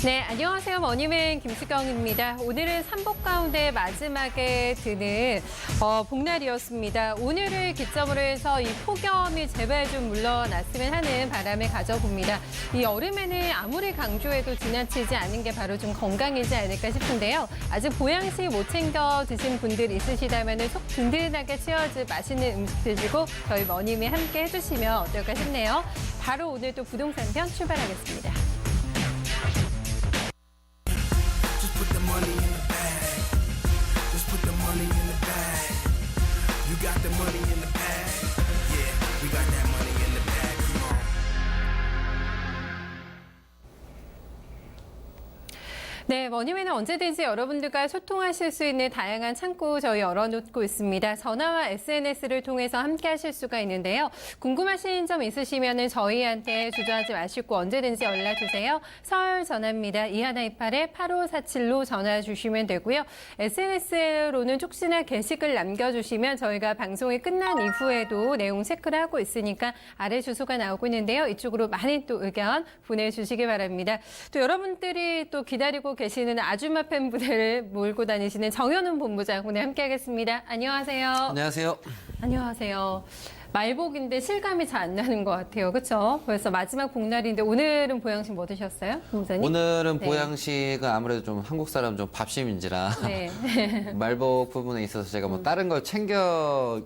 네, 안녕하세요. 머니맨 김수경입니다. 오늘은 삼복 가운데 마지막에 드는 복날이었습니다. 오늘을 기점으로 해서 이 폭염이 제발 좀 물러났으면 하는 바람을 가져봅니다. 이 여름에는 아무리 강조해도 지나치지 않은 게 바로 좀 건강이지 않을까 싶은데요. 아직 보양식 못 챙겨 드신 분들 있으시다면 속 든든하게 채워줄 맛있는 음식 드시고 저희 머니맨 함께 해주시면 어떨까 싶네요. 바로 오늘 또 부동산 편 출발하겠습니다. Put the money in the bag. Just put the money in the bag. You got the money in the bag. Yeah, we got that money in the bag. Come on. 네, 머니맨은 언제든지 여러분들과 소통하실 수 있는 다양한 창구 저희 열어놓고 있습니다. 전화와 SNS를 통해서 함께 하실 수가 있는데요. 궁금하신 점 있으시면 저희한테 주저하지 마시고 언제든지 연락 주세요. 서울 전화입니다. 2128-8547로 전화 주시면 되고요. SNS로는 쪽지나 게시글 남겨주시면 저희가 방송이 끝난 이후에도 내용 체크를 하고 있으니까 아래 주소가 나오고 있는데요. 이쪽으로 많은 또 의견 보내주시기 바랍니다. 또 여러분들이 또 기다리고 계시는 아줌마 팬분들을 몰고 다니시는 정현훈 본부장 오늘 함께하겠습니다. 안녕하세요. 안녕하세요. 안녕하세요. 말복인데 실감이 잘 안 나는 것 같아요. 그렇죠? 벌써 마지막 복날인데 오늘은 보양식 뭐 드셨어요? 본부장님? 오늘은 네. 보양식은 아무래도 좀 한국 사람 좀 밥심인지라 네. 말복 부분에 있어서 제가 뭐 다른 걸 챙겨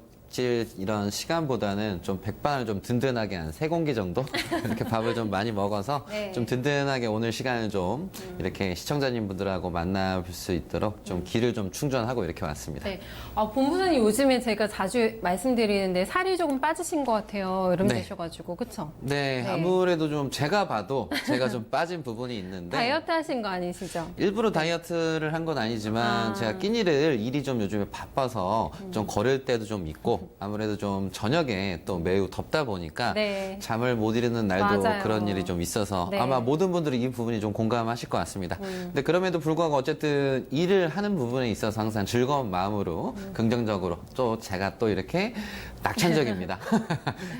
이런 시간보다는 좀 백반을 좀 든든하게 한 3공기 정도 이렇게 밥을 좀 많이 먹어서 네. 좀 든든하게 오늘 시간을 좀 이렇게 시청자님 분들하고 만날 수 있도록 좀 기를 좀 충전하고 이렇게 왔습니다. 네. 본부장님 요즘에 제가 자주 말씀드리는데 살이 조금 빠지신 것 같아요. 여름 네. 되셔가지고 그렇죠? 네, 네. 아무래도 좀 제가 봐도 제가 좀 빠진 부분이 있는데 다이어트 하신 거 아니시죠? 일부러 다이어트를 한 건 아니지만 아. 제가 끼니를 일이 좀 요즘에 바빠서 좀 걸을 때도 좀 있고 아무래도 좀 저녁에 또 매우 덥다 보니까 네. 잠을 못 이루는 날도 맞아요. 그런 일이 좀 있어서 네. 아마 모든 분들이 이 부분이 좀 공감하실 것 같습니다. 근데 그럼에도 불구하고 어쨌든 일을 하는 부분에 있어서 항상 즐거운 마음으로 긍정적으로 또 제가 또 이렇게 낙천적입니다.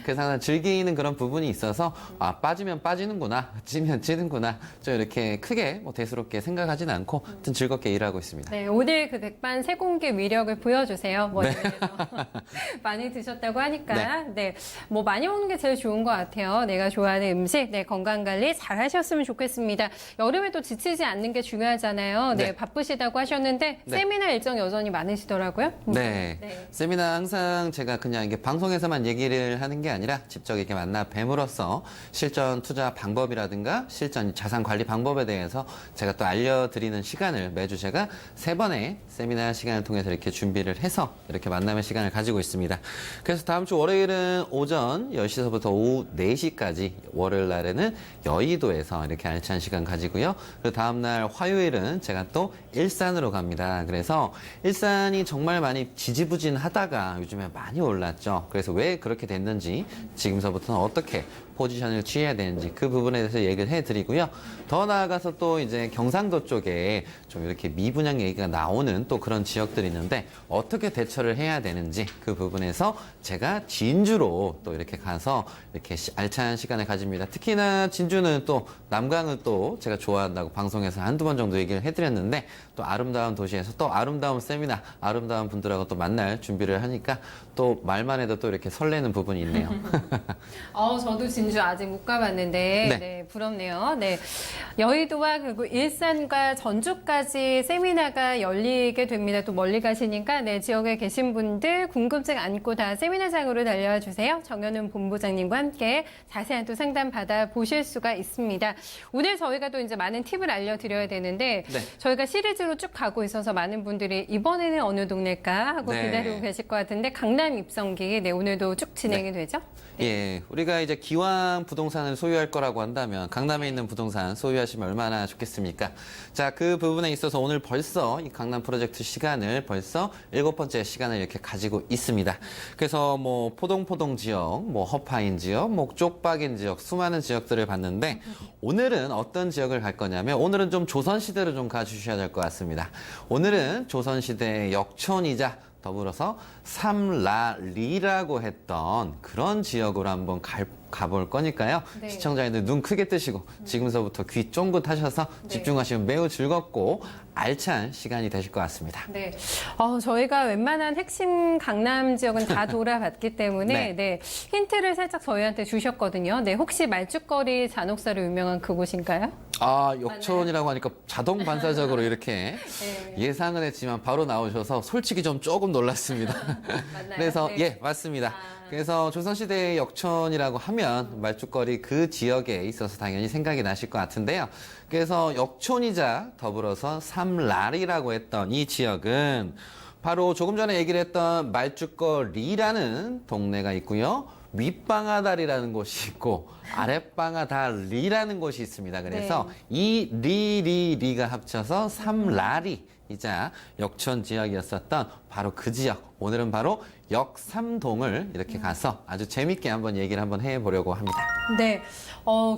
그래서 항상 즐기는 그런 부분이 있어서 빠지면 빠지는구나, 찌면 찌는구나 좀 이렇게 크게 뭐 대수롭게 생각하진 않고 하여튼 즐겁게 일하고 있습니다. 네, 오늘 그 백반 3공기 위력을 보여주세요. 머니맨에서 많이 드셨다고 하니까 네, 뭐 많이 먹는 게 제일 좋은 것 같아요. 내가 좋아하는 음식, 네, 건강 관리 잘 하셨으면 좋겠습니다. 여름에도 지치지 않는 게 중요하잖아요. 네, 네. 바쁘시다고 하셨는데 네. 세미나 일정 여전히 많으시더라고요. 네. 네. 세미나 항상 제가 그냥 이게 방송에서만 얘기를 하는 게 아니라 직접 이렇게 만나 뵈므로써 실전 투자 방법이라든가 실전 자산 관리 방법에 대해서 제가 또 알려드리는 시간을 매주 제가 3번의 세미나 시간을 통해서 이렇게 준비를 해서 이렇게 만남의 시간을 가지고 있습니다. 그래서 다음 주 월요일은 오전 10시서부터 오후 4시까지 월요일 날에는 여의도에서 이렇게 알찬 시간 가지고요. 그리고 다음 날 화요일은 제가 또 일산으로 갑니다. 그래서 일산이 정말 많이 지지부진하다가 요즘에 많이 올랐죠. 그래서 왜 그렇게 됐는지 지금서부터는 어떻게 포지션을 취해야 되는지 그 부분에 대해서 얘기를 해드리고요. 더 나아가서 또 이제 경상도 쪽에 좀 이렇게 미분양 얘기가 나오는 또 그런 지역들이 있는데 어떻게 대처를 해야 되는지 그 부분에서 제가 진주로 또 이렇게 가서 이렇게 알찬 시간을 가집니다. 특히나 진주는 또 남강을 또 제가 좋아한다고 방송에서 한두 번 정도 얘기를 해드렸는데 또 아름다운 도시에서 또 아름다운 세미나 아름다운 분들하고 또 만날 준비를 하니까 또 말만 해도 또 이렇게 설레는 부분이 있네요. 저도 진주 아직 못 가봤는데 네. 네, 부럽네요. 네, 여의도와 그리고 일산과 전주까지 세미나가 열리게 됩니다. 또 멀리 가시니까 네, 지역에 계신 분들 궁금증 안고 다 세미나장으로 달려와 주세요. 정현훈 본부장님과 함께 자세한 또 상담 받아 보실 수가 있습니다. 오늘 저희가 또 이제 많은 팁을 알려드려야 되는데 네. 저희가 시리즈로 쭉 가고 있어서 많은 분들이 이번에는 어느 동네일까 하고 네. 기다리고 계실 것 같은데 강남 입성기 네, 오늘도 쭉 진행이 되죠? 예, 우리가 이제 기왕 부동산을 소유할 거라고 한다면 강남에 있는 부동산 소유하시면 얼마나 좋겠습니까? 자, 그 부분에 있어서 오늘 벌써 이 강남 프로젝트 시간을 벌써 7번째 시간을 이렇게 가지고 있습니다. 그래서 뭐 포동포동 지역, 뭐 허파인 지역, 뭐 쪽박인 지역, 수많은 지역들을 봤는데 오늘은 어떤 지역을 갈 거냐면 오늘은 좀 조선시대로 좀 가주셔야 될 것 같습니다. 오늘은 조선시대의 역촌이자 더불어서 삼라리라고 했던 그런 지역으로 한번 가볼 거니까요. 네. 시청자님들 눈 크게 뜨시고 지금서부터 귀 쫑긋 하셔서 집중하시면 매우 즐겁고 알찬 시간이 되실 것 같습니다. 네. 저희가 웬만한 핵심 강남 지역은 다 돌아봤기 때문에 네. 힌트를 살짝 저희한테 주셨거든요. 네. 혹시 말죽거리 잔혹사로 유명한 그곳인가요? 역촌이라고 하니까 자동 반사적으로 이렇게 네. 예상은 했지만 바로 나오셔서 솔직히 좀 조금 놀랐습니다. 맞나요? 그래서 네. 예, 맞습니다. 그래서 조선시대의 역촌이라고 하면 말죽거리 그 지역에 있어서 당연히 생각이 나실 것 같은데요. 그래서 역촌이자 더불어서 삼랄이라고 했던 이 지역은 바로 조금 전에 얘기를 했던 말죽거리라는 동네가 있고요. 윗방아다리라는 곳이 있고 아랫방아다리라는 곳이 있습니다. 그래서 이 리가 합쳐서 삼라리이자 역촌 지역이었었던 바로 그 지역. 오늘은 바로 역삼동을 이렇게 가서 아주 재밌게 한번 얘기를 한번 해보려고 합니다. 네,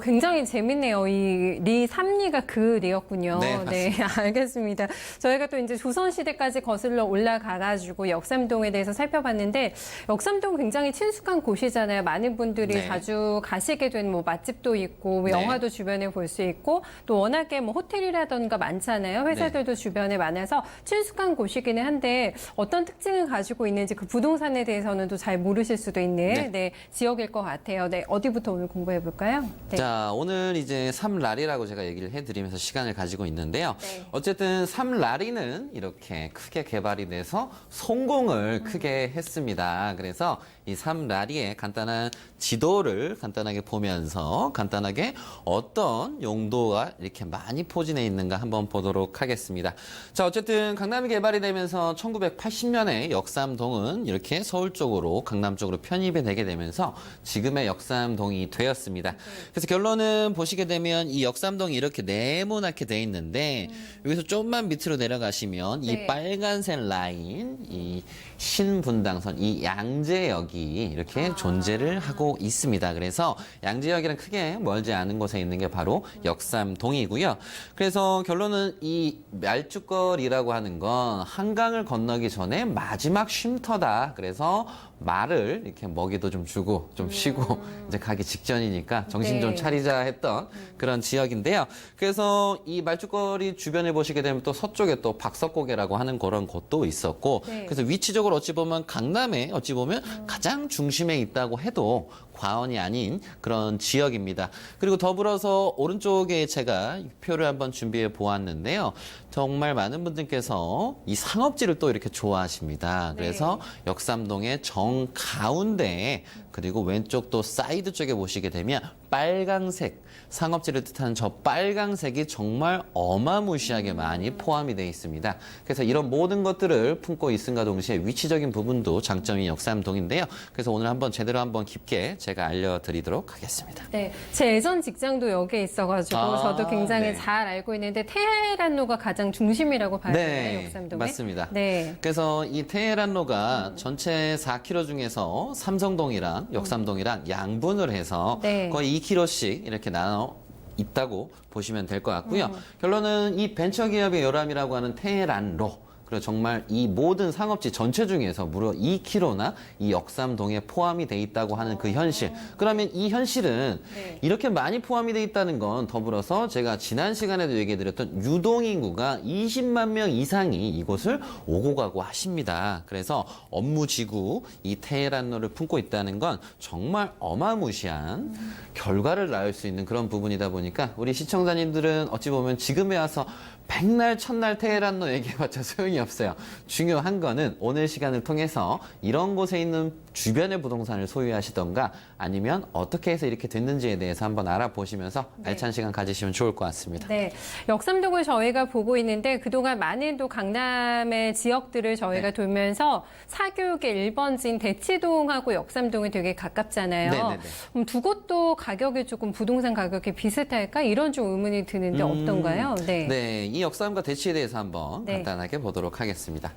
굉장히 재밌네요. 이 리 삼리가 그 리였군요. 네, 맞습니다. 알겠습니다. 저희가 또 이제 조선시대까지 거슬러 올라가가지고 역삼동에 대해서 살펴봤는데 역삼동 굉장히 친숙한 곳이잖아요. 많은 분들이 네. 자주 가시게 된 뭐 맛집도 있고 뭐 네. 영화도 주변에 볼 수 있고 또 워낙에 뭐 호텔이라던가 많잖아요. 회사들도 주변에 많아서 친숙한 곳이기는 한데 어떤 특징을 가지고 있는지 그 부동산에 대해서는 또 잘 모르실 수도 있는 네, 지역일 것 같아요. 네, 어디부터 오늘 공부해 볼까요? 네. 자, 오늘 이제 삼라리라고 제가 얘기를 해드리면서 시간을 가지고 있는데요. 네. 어쨌든 삼라리는 이렇게 크게 개발이 돼서 성공을 크게 했습니다. 그래서 이 삼라리의 간단한 지도를 간단하게 보면서 간단하게 어떤 용도가 이렇게 많이 포진해 있는가 한번 보도록 하겠습니다. 자, 어쨌든 강남이 개발이 되면서 1980년에 역삼동은 이렇게 서울 쪽으로 강남 쪽으로 편입이 되게 되면서 지금의 역삼동이 되었습니다. 그래서 결론은 보시게 되면 이 역삼동이 이렇게 네모나게 돼 있는데 여기서 조금만 밑으로 내려가시면 이 네. 빨간색 라인, 이 신분당선, 이 양재역이 이렇게 존재를 하고 있습니다. 그래서 양재역이랑 크게 멀지 않은 곳에 있는 게 바로 역삼동이고요. 그래서 결론은 이 말죽거리라고 하는 건 한강을 건너기 전에 마지막 쉼터다. 그래서 말을 이렇게 먹이도 좀 주고 좀 쉬고 이제 가기 직전이니까 정신 좀 네. 차리자 했던 그런 지역인데요. 그래서 이 말죽거리 주변에 보시게 되면 또 서쪽에 또 박석고개라고 하는 그런 곳도 있었고 네. 그래서 위치적으로 어찌 보면 강남에 어찌 보면 가장 중심에 있다고 해도 과언이 아닌 그런 지역입니다. 그리고 더불어서 오른쪽에 제가 표를 한번 준비해 보았는데요. 정말 많은 분들께서 이 상업지를 또 이렇게 좋아하십니다. 그래서 역삼동의 정 가운데에 그리고 왼쪽 또 사이드 쪽에 보시게 되면 빨강색 상업지를 뜻하는 저 빨강색이 정말 어마무시하게 많이 포함이 되어 있습니다. 그래서 이런 모든 것들을 품고 있음과 동시에 위치적인 부분도 장점이 역삼동인데요. 그래서 오늘 한번 제대로 한번 깊게 제가 알려드리도록 하겠습니다. 네, 제 예전 직장도 여기에 있어가지고 아, 저도 굉장히 네. 잘 알고 있는데 테헤란로가 가장 중심이라고 봐야 되나요, 네, 역삼동에? 맞습니다. 네. 그래서 이 테헤란로가 전체 4km 중에서 삼성동이랑 역삼동이랑 양분을 해서 네. 거의 2km씩 이렇게 나눠 있다고 보시면 될 것 같고요. 결론은 이 벤처기업의 요람이라고 하는 테헤란로 그리고 정말 이 모든 상업지 전체 중에서 무려 2km나 이 역삼동에 포함이 돼 있다고 하는 그 현실. 그러면 이 현실은 네. 이렇게 많이 포함이 돼 있다는 건 더불어서 제가 지난 시간에도 얘기해드렸던 유동인구가 20만 명 이상이 이곳을 오고 가고 하십니다. 그래서 업무지구 이 테헤란로를 품고 있다는 건 정말 어마무시한 결과를 낳을 수 있는 그런 부분이다 보니까 우리 시청자님들은 어찌 보면 지금에 와서 백날 첫날 테헤란로 얘기해봤자 소용이 없어요. 중요한 거는 오늘 시간을 통해서 이런 곳에 있는 주변의 부동산을 소유하시던가 아니면 어떻게 해서 이렇게 됐는지에 대해서 한번 알아보시면서 알찬 시간 가지시면 좋을 것 같습니다. 네, 역삼동을 저희가 보고 있는데 그동안 많은 또 강남의 지역들을 저희가 네. 돌면서 사교육의 1번지인 대치동하고 역삼동이 되게 가깝잖아요. 네네네. 두 곳도 가격이 조금 부동산 가격이 비슷할까? 이런 좀 의문이 드는데 어떤가요? 네. 네, 이 역삼과 대치에 대해서 한번 네. 간단하게 보도록 하겠습니다.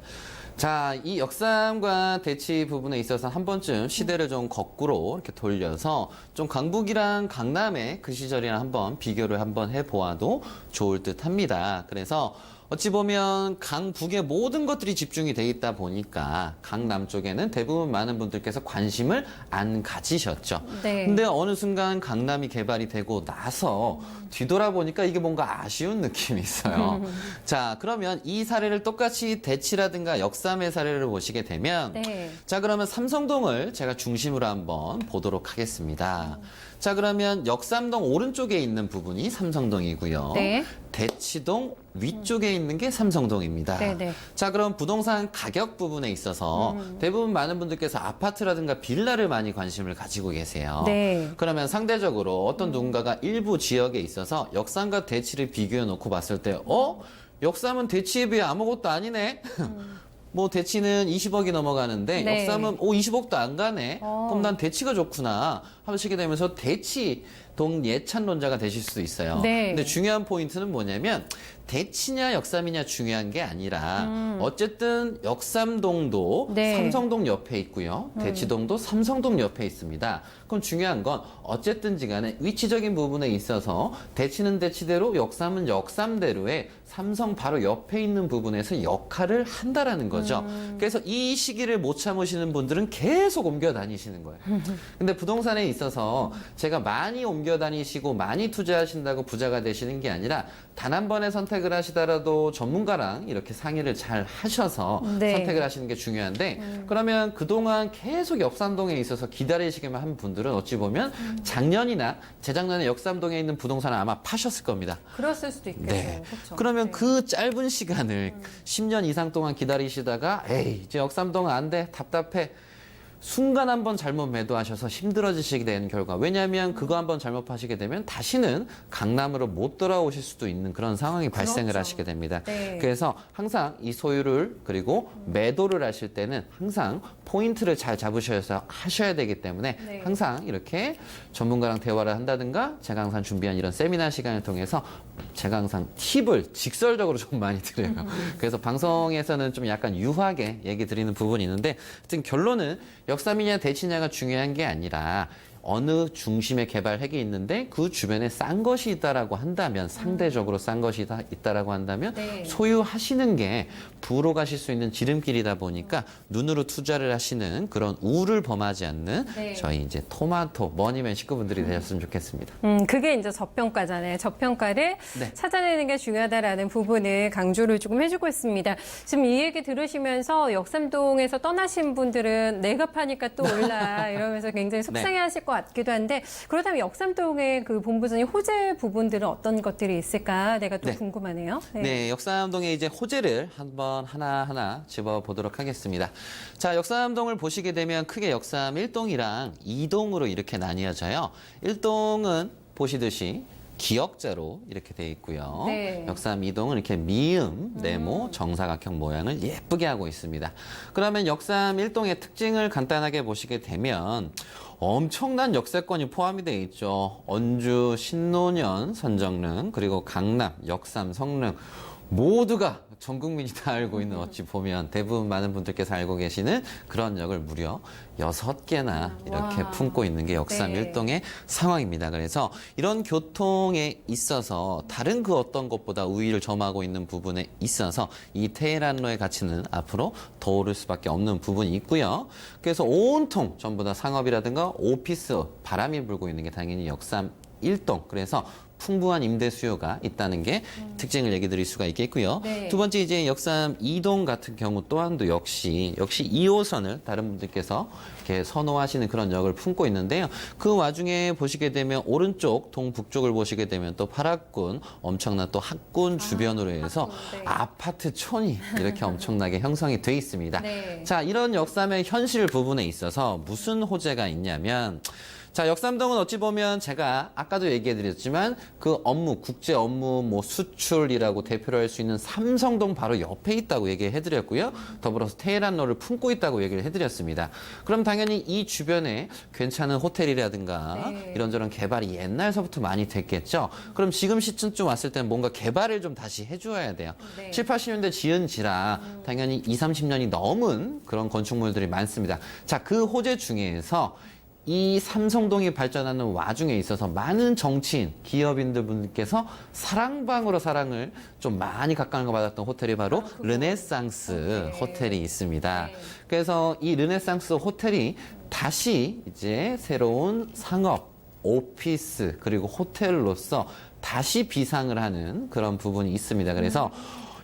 자, 이 역삼과 대치 부분에 있어서 한 번쯤 시대를 좀 거꾸로 이렇게 돌려서 좀 강북이랑 강남의 그 시절이랑 한번 비교를 한번 해보아도 좋을 듯 합니다. 그래서 어찌 보면 강북의 모든 것들이 집중이 돼 있다 보니까 강남 쪽에는 대부분 많은 분들께서 관심을 안 가지셨죠. 네. 근데 어느 순간 강남이 개발이 되고 나서 뒤돌아보니까 이게 뭔가 아쉬운 느낌이 있어요. 자, 그러면 이 사례를 똑같이 대치라든가 역삼의 사례를 보시게 되면 네. 자, 그러면 삼성동을 제가 중심으로 한번 보도록 하겠습니다. 자, 그러면 역삼동 오른쪽에 있는 부분이 삼성동이고요. 네. 대치동 위쪽에 있는 게 삼성동입니다. 네네. 자, 그럼 부동산 가격 부분에 있어서 대부분 많은 분들께서 아파트라든가 빌라를 많이 관심을 가지고 계세요. 네. 그러면 상대적으로 어떤 누군가가 일부 지역에 있어서 역삼과 대치를 비교해 놓고 봤을 때, 역삼은 대치에 비해 아무것도 아니네? 뭐 대치는 20억이 넘어가는데 네. 역삼은 20억도 안 가네. 그럼 난 대치가 좋구나 하시게 되면서 대치 동예찬론자가 되실 수 있어요. 네. 근데 중요한 포인트는 뭐냐면 대치냐 역삼이냐 중요한 게 아니라 어쨌든 역삼동도 네. 삼성동 옆에 있고요. 대치동도 삼성동 옆에 있습니다. 그럼 중요한 건 어쨌든지 간에 위치적인 부분에 있어서 대치는 대치대로 역삼은 역삼대로의 삼성 바로 옆에 있는 부분에서 역할을 한다라는 거죠. 그래서 이 시기를 못 참으시는 분들은 계속 옮겨 다니시는 거예요. 근데 부동산에 있어서 제가 많이 옮겨 다니시고 많이 투자하신다고 부자가 되시는 게 아니라 단 한 번의 선택을 하시더라도 전문가랑 이렇게 상의를 잘 하셔서 네. 선택을 하시는 게 중요한데 그러면 그동안 계속 역삼동에 있어서 기다리시기만 한 분들은 어찌 보면 작년이나 재작년에 역삼동에 있는 부동산을 아마 파셨을 겁니다. 그랬을 수도 있겠네요. 네. 그렇죠. 그러면 네. 그 짧은 시간을 10년 이상 동안 기다리시다가 에이 이제 역삼동은 안 돼 답답해 순간 한번 잘못 매도하셔서 힘들어지시게 되는 결과 왜냐하면 그거 한번 잘못 파시게 되면 다시는 강남으로 못 돌아오실 수도 있는 그런 상황이 발생을 그렇죠. 하시게 됩니다. 네. 그래서 항상 이 소유를 그리고 매도를 하실 때는 항상 포인트를 잘 잡으셔서 하셔야 되기 때문에 네. 항상 이렇게 전문가랑 대화를 한다든가 제가 항상 준비한 이런 세미나 시간을 통해서 제가 항상 팁을 직설적으로 좀 많이 드려요. 그래서 방송에서는 좀 약간 유하게 얘기 드리는 부분이 있는데 하여튼 결론은 역삼이냐 대치냐가 중요한 게 아니라 어느 중심에 개발핵이 있는데 그 주변에 싼 것이 있다라고 한다면 상대적으로 싼 것이 있다라고 한다면 네. 소유하시는 게 부로 가실 수 있는 지름길이다 보니까 눈으로 투자를 하시는 그런 우를 범하지 않는 네. 저희 이제 토마토 머니맨 식구분들이 되셨으면 좋겠습니다. 그게 이제 저평가잖아요. 저평가를 네. 찾아내는 게 중요하다라는 부분을 강조를 조금 해주고 있습니다. 지금 이 얘기 들으시면서 역삼동에서 떠나신 분들은 내가 파니까 또 올라 이러면서 굉장히 속상해하실 것 같기도 한데 그렇다면 역삼동의 그 본부장의 호재 부분들은 어떤 것들이 있을까 내가 또 네. 궁금하네요. 네, 역삼동의 이제 호재를 한번 하나하나 짚어보도록 하겠습니다. 자, 역삼동을 보시게 되면 크게 역삼 1동이랑 2동으로 이렇게 나뉘어져요. 1동은 보시듯이 기역자로 이렇게 돼 있고요. 네. 역삼 2동은 이렇게 미음, 네모, 정사각형 모양을 예쁘게 하고 있습니다. 그러면 역삼 1동의 특징을 간단하게 보시게 되면 엄청난 역세권이 포함이 되어 있죠. 언주, 신논현, 선정릉, 그리고 강남, 역삼, 성릉 모두가 전 국민이 다 알고 있는 어찌 보면 대부분 많은 분들께서 알고 계시는 그런 역을 무려 6개나 이렇게 와. 품고 있는 게 역삼 네. 1동의 상황입니다. 그래서 이런 교통에 있어서 다른 그 어떤 것보다 우위를 점하고 있는 부분에 있어서 이 테헤란로의 가치는 앞으로 더 오를 수밖에 없는 부분이 있고요. 그래서 온통 전부 다 상업이라든가 오피스 바람이 불고 있는 게 당연히 역삼 1동. 그래서 풍부한 임대 수요가 있다는 게 특징을 얘기 드릴 수가 있겠고요. 네. 두 번째 이제 역삼 2동 같은 경우 또한도 역시 2호선을 다른 분들께서 이렇게 선호하시는 그런 역을 품고 있는데요. 그 와중에 보시게 되면 오른쪽 동북쪽을 보시게 되면 또 파락군 엄청난 또 학군 주변으로 해서 네. 아파트촌이 이렇게 엄청나게 형성이 돼 있습니다. 네. 자, 이런 역삼의 현실 부분에 있어서 무슨 호재가 있냐면 자, 역삼동은 어찌 보면 제가 아까도 얘기해드렸지만 그 업무, 국제 업무, 뭐 수출이라고 대표를 할 수 있는 삼성동 바로 옆에 있다고 얘기해드렸고요. 더불어서 테헤란로를 품고 있다고 얘기를 해드렸습니다. 그럼 당연히 이 주변에 괜찮은 호텔이라든가 네. 이런저런 개발이 옛날서부터 많이 됐겠죠. 그럼 지금 시점쯤 왔을 때는 뭔가 개발을 좀 다시 해줘야 돼요. 네. 7, 80년대 지은지라 당연히 20, 30년이 넘은 그런 건축물들이 많습니다. 자, 그 호재 중에서 이 삼성동이 발전하는 와중에 있어서 많은 정치인, 기업인들 분께서 사랑방으로 사랑을 좀 많이 각광을 받았던 호텔이 바로 르네상스 네. 호텔이 있습니다. 네. 그래서 이 르네상스 호텔이 다시 이제 새로운 상업, 오피스, 그리고 호텔로서 다시 비상을 하는 그런 부분이 있습니다. 그래서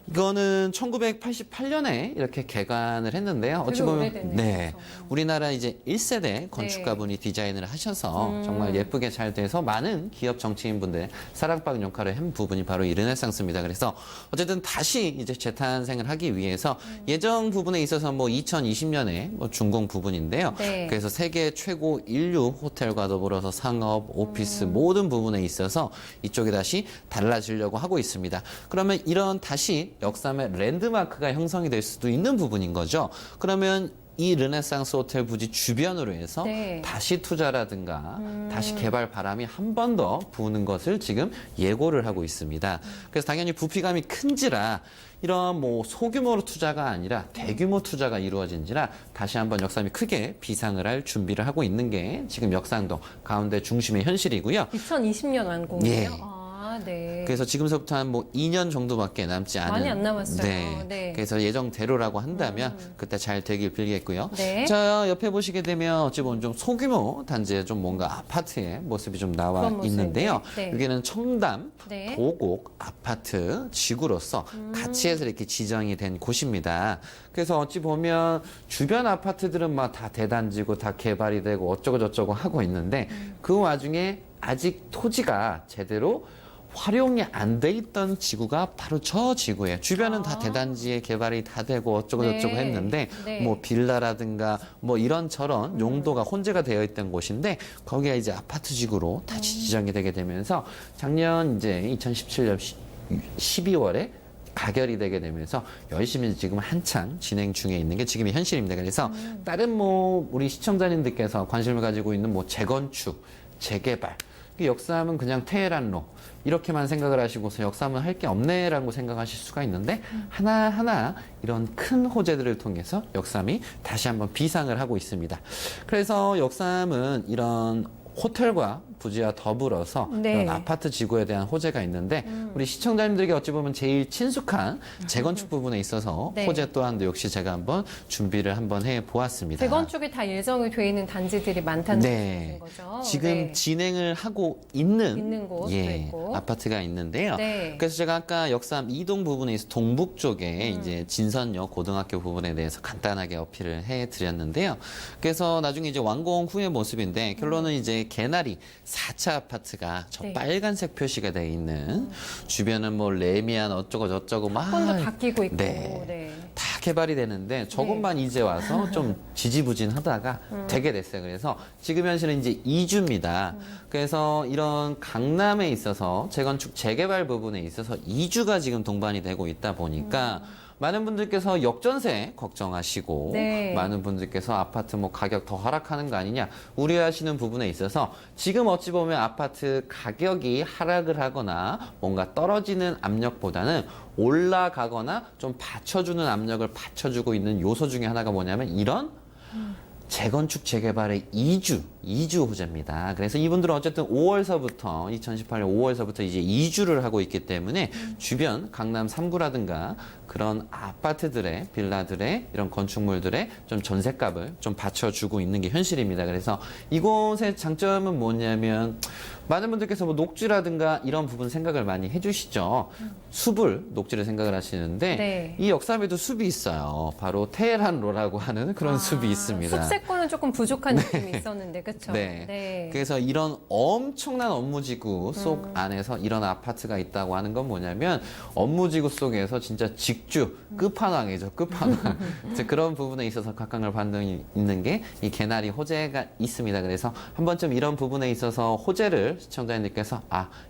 이거는 1988년에 이렇게 개관을 했는데요. 어찌 되게 보면 오래됐네요. 네, 그래서. 우리나라 이제 1세대 건축가분이 디자인을 하셔서 정말 예쁘게 잘 돼서 많은 기업 정치인분들 사랑방 역할을 한 부분이 바로 이 르네상스입니다. 그래서 어쨌든 다시 이제 재탄생을 하기 위해서 예정 부분에 있어서 뭐 2020년에 뭐 준공 부분인데요. 네. 그래서 세계 최고 인류 호텔과 더불어서 상업, 오피스 모든 부분에 있어서 이쪽이 다시 달라지려고 하고 있습니다. 그러면 이런 다시 역삼의 랜드마크가 형성이 될 수도 있는 부분인 거죠. 그러면 이 르네상스 호텔 부지 주변으로 해서 네. 다시 투자라든가 다시 개발 바람이 한 번 더 부는 것을 지금 예고를 하고 있습니다. 그래서 당연히 부피감이 큰지라 이런 뭐 소규모로 투자가 아니라 대규모 투자가 이루어진지라 다시 한번 역삼이 크게 비상을 할 준비를 하고 있는 게 지금 역삼동 가운데 중심의 현실이고요. 2020년 완공이에요? 예. 아, 네. 그래서 지금서부터 한 뭐 2년 정도밖에 남지 않은 많이 안 남았어요. 네. 네. 그래서 예정대로라고 한다면 그때 잘 되길 빌겠고요. 네. 자, 옆에 보시게 되면 어찌 보면 좀 소규모 단지에 좀 뭔가 아파트의 모습이 좀 나와 그런 모습이. 있는데요. 네. 여기는 청담 네. 도곡 아파트 지구로서 같이 해서 이렇게 지정이 된 곳입니다. 그래서 어찌 보면 주변 아파트들은 막 다 대단지고 다 개발이 되고 어쩌고 저쩌고 하고 있는데 그 와중에 아직 토지가 제대로 활용이 안 돼 있던 지구가 바로 저 지구예요. 주변은 다 대단지에 개발이 다 되고 어쩌고 네. 저쩌고 했는데 네. 뭐 빌라라든가 뭐 이런저런 용도가 혼재가 되어 있던 곳인데 거기가 이제 아파트 지구로 다시 지정이 되게 되면서 작년 이제 2017년 12월에 가결이 되게 되면서 열심히 지금 한창 진행 중에 있는 게 지금의 현실입니다. 그래서 다른 뭐 우리 시청자님들께서 관심을 가지고 있는 뭐 재건축, 재개발, 역삼은 그냥 테헤란로 이렇게만 생각을 하시고서 역삼은 할 게 없네라고 생각하실 수가 있는데 하나하나 이런 큰 호재들을 통해서 역삼이 다시 한번 비상을 하고 있습니다. 그래서 역삼은 이런 호텔과 부지와 더불어서 네. 이런 아파트 지구에 대한 호재가 있는데 우리 시청자님들에게 어찌 보면 제일 친숙한 재건축 부분에 있어서 네. 호재 또한도 역시 제가 한번 준비를 한번 해 보았습니다. 재건축이 다 예정이 돼 있는 단지들이 많다는 네. 거죠. 지금 네. 진행을 하고 있는 곳도 있고. 아파트가 있는데요. 네. 그래서 제가 아까 역삼 이동 부분에 있어 동북 쪽에 이제 진선역 고등학교 부분에 대해서 간단하게 어필을 해 드렸는데요. 그래서 나중에 이제 완공 후의 모습인데 결론은 이제 개나리 4차 아파트가 저 네. 빨간색 표시가 되어 있는 주변은 뭐 레미안 어쩌고 저쩌고 막 학원도 바뀌고 있고. 네. 네. 다 개발이 되는데 저것만 이제 와서 좀 지지부진하다가 되게 됐어요. 그래서 지금 현실은 이제 2주입니다. 그래서 이런 강남에 있어서 재건축 재개발 부분에 있어서 2주가 지금 동반이 되고 있다 보니까 많은 분들께서 역전세 걱정하시고 네. 많은 분들께서 아파트 뭐 가격 더 하락하는 거 아니냐 우려하시는 부분에 있어서 지금 어찌 보면 아파트 가격이 하락을 하거나 뭔가 떨어지는 압력보다는 올라가거나 좀 받쳐주는 압력을 받쳐주고 있는 요소 중에 하나가 뭐냐면 이런 재건축 재개발의 2주 호재입니다. 그래서 이분들은 어쨌든 5월서부터 2018년 5월서부터 이제 2주를 하고 있기 때문에 주변 강남 3구라든가 그런 아파트들의 빌라들의 이런 건축물들의 좀 전셋값을 좀 받쳐주고 있는 게 현실입니다. 그래서 이곳의 장점은 뭐냐면 많은 분들께서 뭐 녹지라든가 이런 부분 생각을 많이 해주시죠. 숲을 녹지를 생각을 하시는데 네. 이 역삼에도 숲이 있어요. 바로 테헤란로라고 하는 그런 숲이 있습니다. 숲세권은 조금 부족한 느낌이 있었는데, 그렇죠? 네. 그래서 이런 엄청난 업무지구 속 안에서 이런 아파트가 있다고 하는 건 뭐냐면 업무지구 속에서 진짜 직주 끝판왕이죠. 끝판왕. 이제 그런 부분에 있어서 각광을 받는 있는 게 이 개나리 호재가 있습니다. 그래서 한 번쯤 이런 부분에 있어서 호재를 시청자님들께서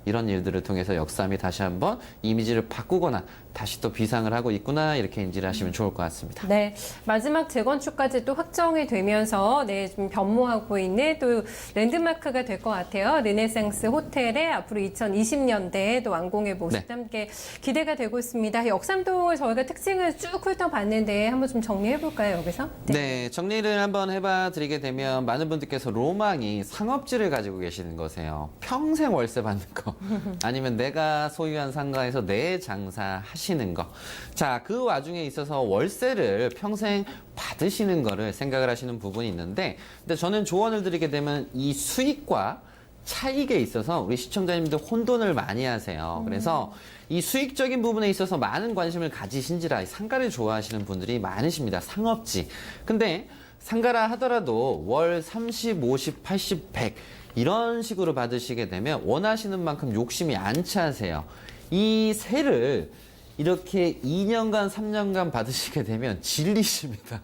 이런 일들을 통해서 역삼이 다시 한번 이미지를 바꾸거나 다시 또 비상을 하고 있구나 이렇게 인지를 하시면 좋을 것 같습니다. 네, 마지막 재건축까지 또 확정이 되면서 좀 변모하고 있는 또 랜드마크가 될 것 같아요. 르네상스 호텔의 앞으로 2020년대에 또 완공의 모습도 함께 기대가 되고 있습니다. 역삼동을 저희가 특징을 쭉 훑어봤는데 한번 좀 정리해볼까요, 여기서? 네, 정리를 한번 해봐 드리게 되면 많은 분들께서 로망이 상업지를 가지고 계시는 거세요. 평생 월세 받는 거. 아니면 내가 소유한 상가에서 내 장사 하시는 거. 자, 그 와중에 있어서 월세를 평생 받으시는 거를 생각을 하시는 부분이 있는데, 근데 저는 조언을 드리게 되면 이 수익과 차익에 있어서 우리 시청자님들 혼돈을 많이 하세요. 그래서 이 수익적인 부분에 있어서 많은 관심을 가지신지라 상가를 좋아하시는 분들이 많으십니다. 상업지. 근데 상가라 하더라도 월 30, 50, 80, 100 이런 식으로 받으시게 되면 원하시는 만큼 욕심이 안 차세요. 이 세를 이렇게 2년간, 3년간 받으시게 되면 질리십니다.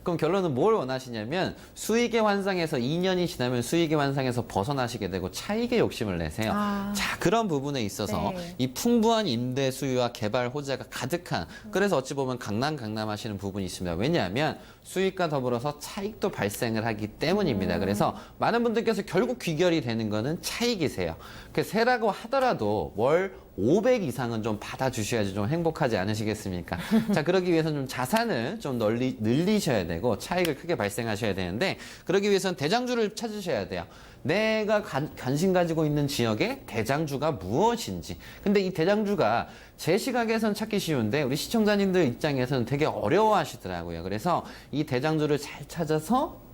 그럼 결론은 뭘 원하시냐면 수익의 환상에서 2년이 지나면 수익의 환상에서 벗어나시게 되고 차익의 욕심을 내세요. 자, 그런 부분에 있어서 네. 이 풍부한 임대 수요와 개발 호재가 가득한, 그래서 어찌 보면 강남 하시는 부분이 있습니다. 왜냐하면 수익과 더불어서 차익도 발생을 하기 때문입니다. 그래서 많은 분들께서 결국 귀결이 되는 거는 차익이세요. 그 세라고 하더라도 월 500 이상은 좀 받아주셔야지 좀 행복하지 않으시겠습니까? 자, 그러기 위해서는 좀 자산을 좀 늘리셔야 되고 차익을 크게 발생하셔야 되는데, 그러기 위해서는 대장주를 찾으셔야 돼요. 내가 관심 가지고 있는 지역의 대장주가 무엇인지. 근데 이 대장주가 제 시각에선 찾기 쉬운데 우리 시청자님들 입장에서는 되게 어려워하시더라고요. 그래서 이 대장주를 잘 찾아서,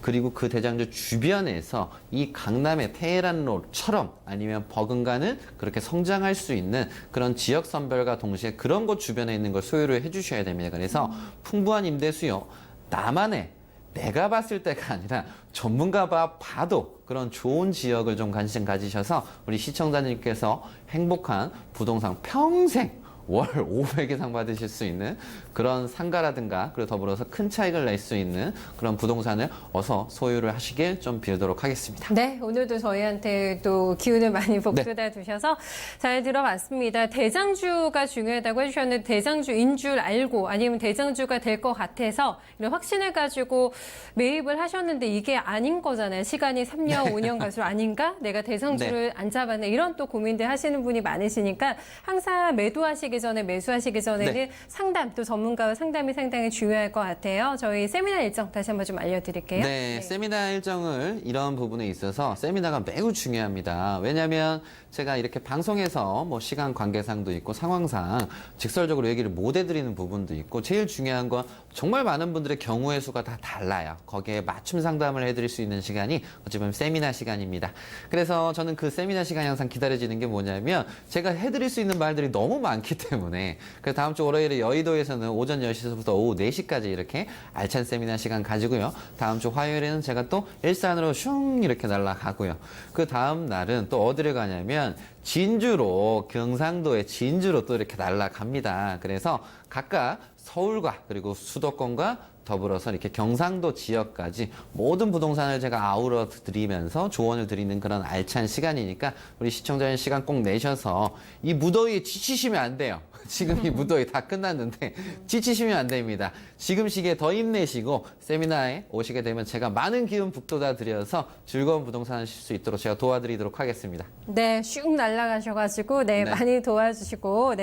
그리고 그 대장주 주변에서 이 강남의 테헤란로처럼 아니면 버금가는 그렇게 성장할 수 있는 그런 지역 선별과 동시에 그런 곳 주변에 있는 걸 소유를 해주셔야 됩니다. 그래서 풍부한 임대 수요, 나만의 내가 봤을 때가 아니라 전문가가 봐도 그런 좋은 지역을 좀 관심 가지셔서 우리 시청자님께서 행복한 부동산 평생 월 500 이상 받으실 수 있는 그런 상가라든가, 그리고 더불어서 큰 차익을 낼 수 있는 그런 부동산을 어서 소유를 하시길 좀 빌도록 하겠습니다. 네, 오늘도 저희한테 또 기운을 많이 북돋아 주셔서 잘 들어봤습니다. 대장주가 중요하다고 해주셨는데 대장주인 줄 알고 아니면 대장주가 될 것 같아서 이런 확신을 가지고 매입을 하셨는데 이게 아닌 거잖아요. 시간이 3년, 5년 갈수록 아닌가? 내가 대장주를 안 잡았네. 이런 또 고민들 하시는 분이 많으시니까 항상 매도하시기 전에, 매수하시기 전에는 상담, 또 전문가와 상담이 상당히 중요할 것 같아요. 저희 세미나 일정 다시 한번 좀 알려드릴게요. 네, 세미나 일정을 이런 부분에 있어서 세미나가 매우 중요합니다. 왜냐하면 제가 이렇게 방송에서 뭐 시간 관계상도 있고 상황상 직설적으로 얘기를 못 해드리는 부분도 있고, 제일 중요한 건 정말 많은 분들의 경우의 수가 다 달라요. 거기에 맞춤 상담을 해드릴 수 있는 시간이 어찌 보면 세미나 시간입니다. 그래서 저는 그 세미나 시간이 항상 기다려지는 게 뭐냐면 제가 해드릴 수 있는 말들이 너무 많기 때문에, 그래서 다음 주 월요일에 여의도에서는 오전 10시부터 오후 4시까지 이렇게 알찬 세미나 시간 가지고요. 다음 주 화요일에는 제가 또 일산으로 슝 이렇게 날아가고요. 그 다음 날은 또 어디를 가냐면 진주로, 경상도의 진주로 또 이렇게 날아갑니다. 그래서 각각 서울과 그리고 수도권과 더불어서 이렇게 경상도 지역까지 모든 부동산을 제가 아우러 드리면서 조언을 드리는 그런 알찬 시간이니까 우리 시청자님 시간 꼭 내셔서 이 무더위에 지치시면 안 돼요. 지금 이 무더위 다 끝났는데 지치시면 안 됩니다. 지금 시기에 더 힘내시고 세미나에 오시게 되면 제가 많은 기운 북돋아 드려서 즐거운 부동산 하실 수 있도록 제가 도와드리도록 하겠습니다. 네, 슉 날아가셔가지고 많이 도와주시고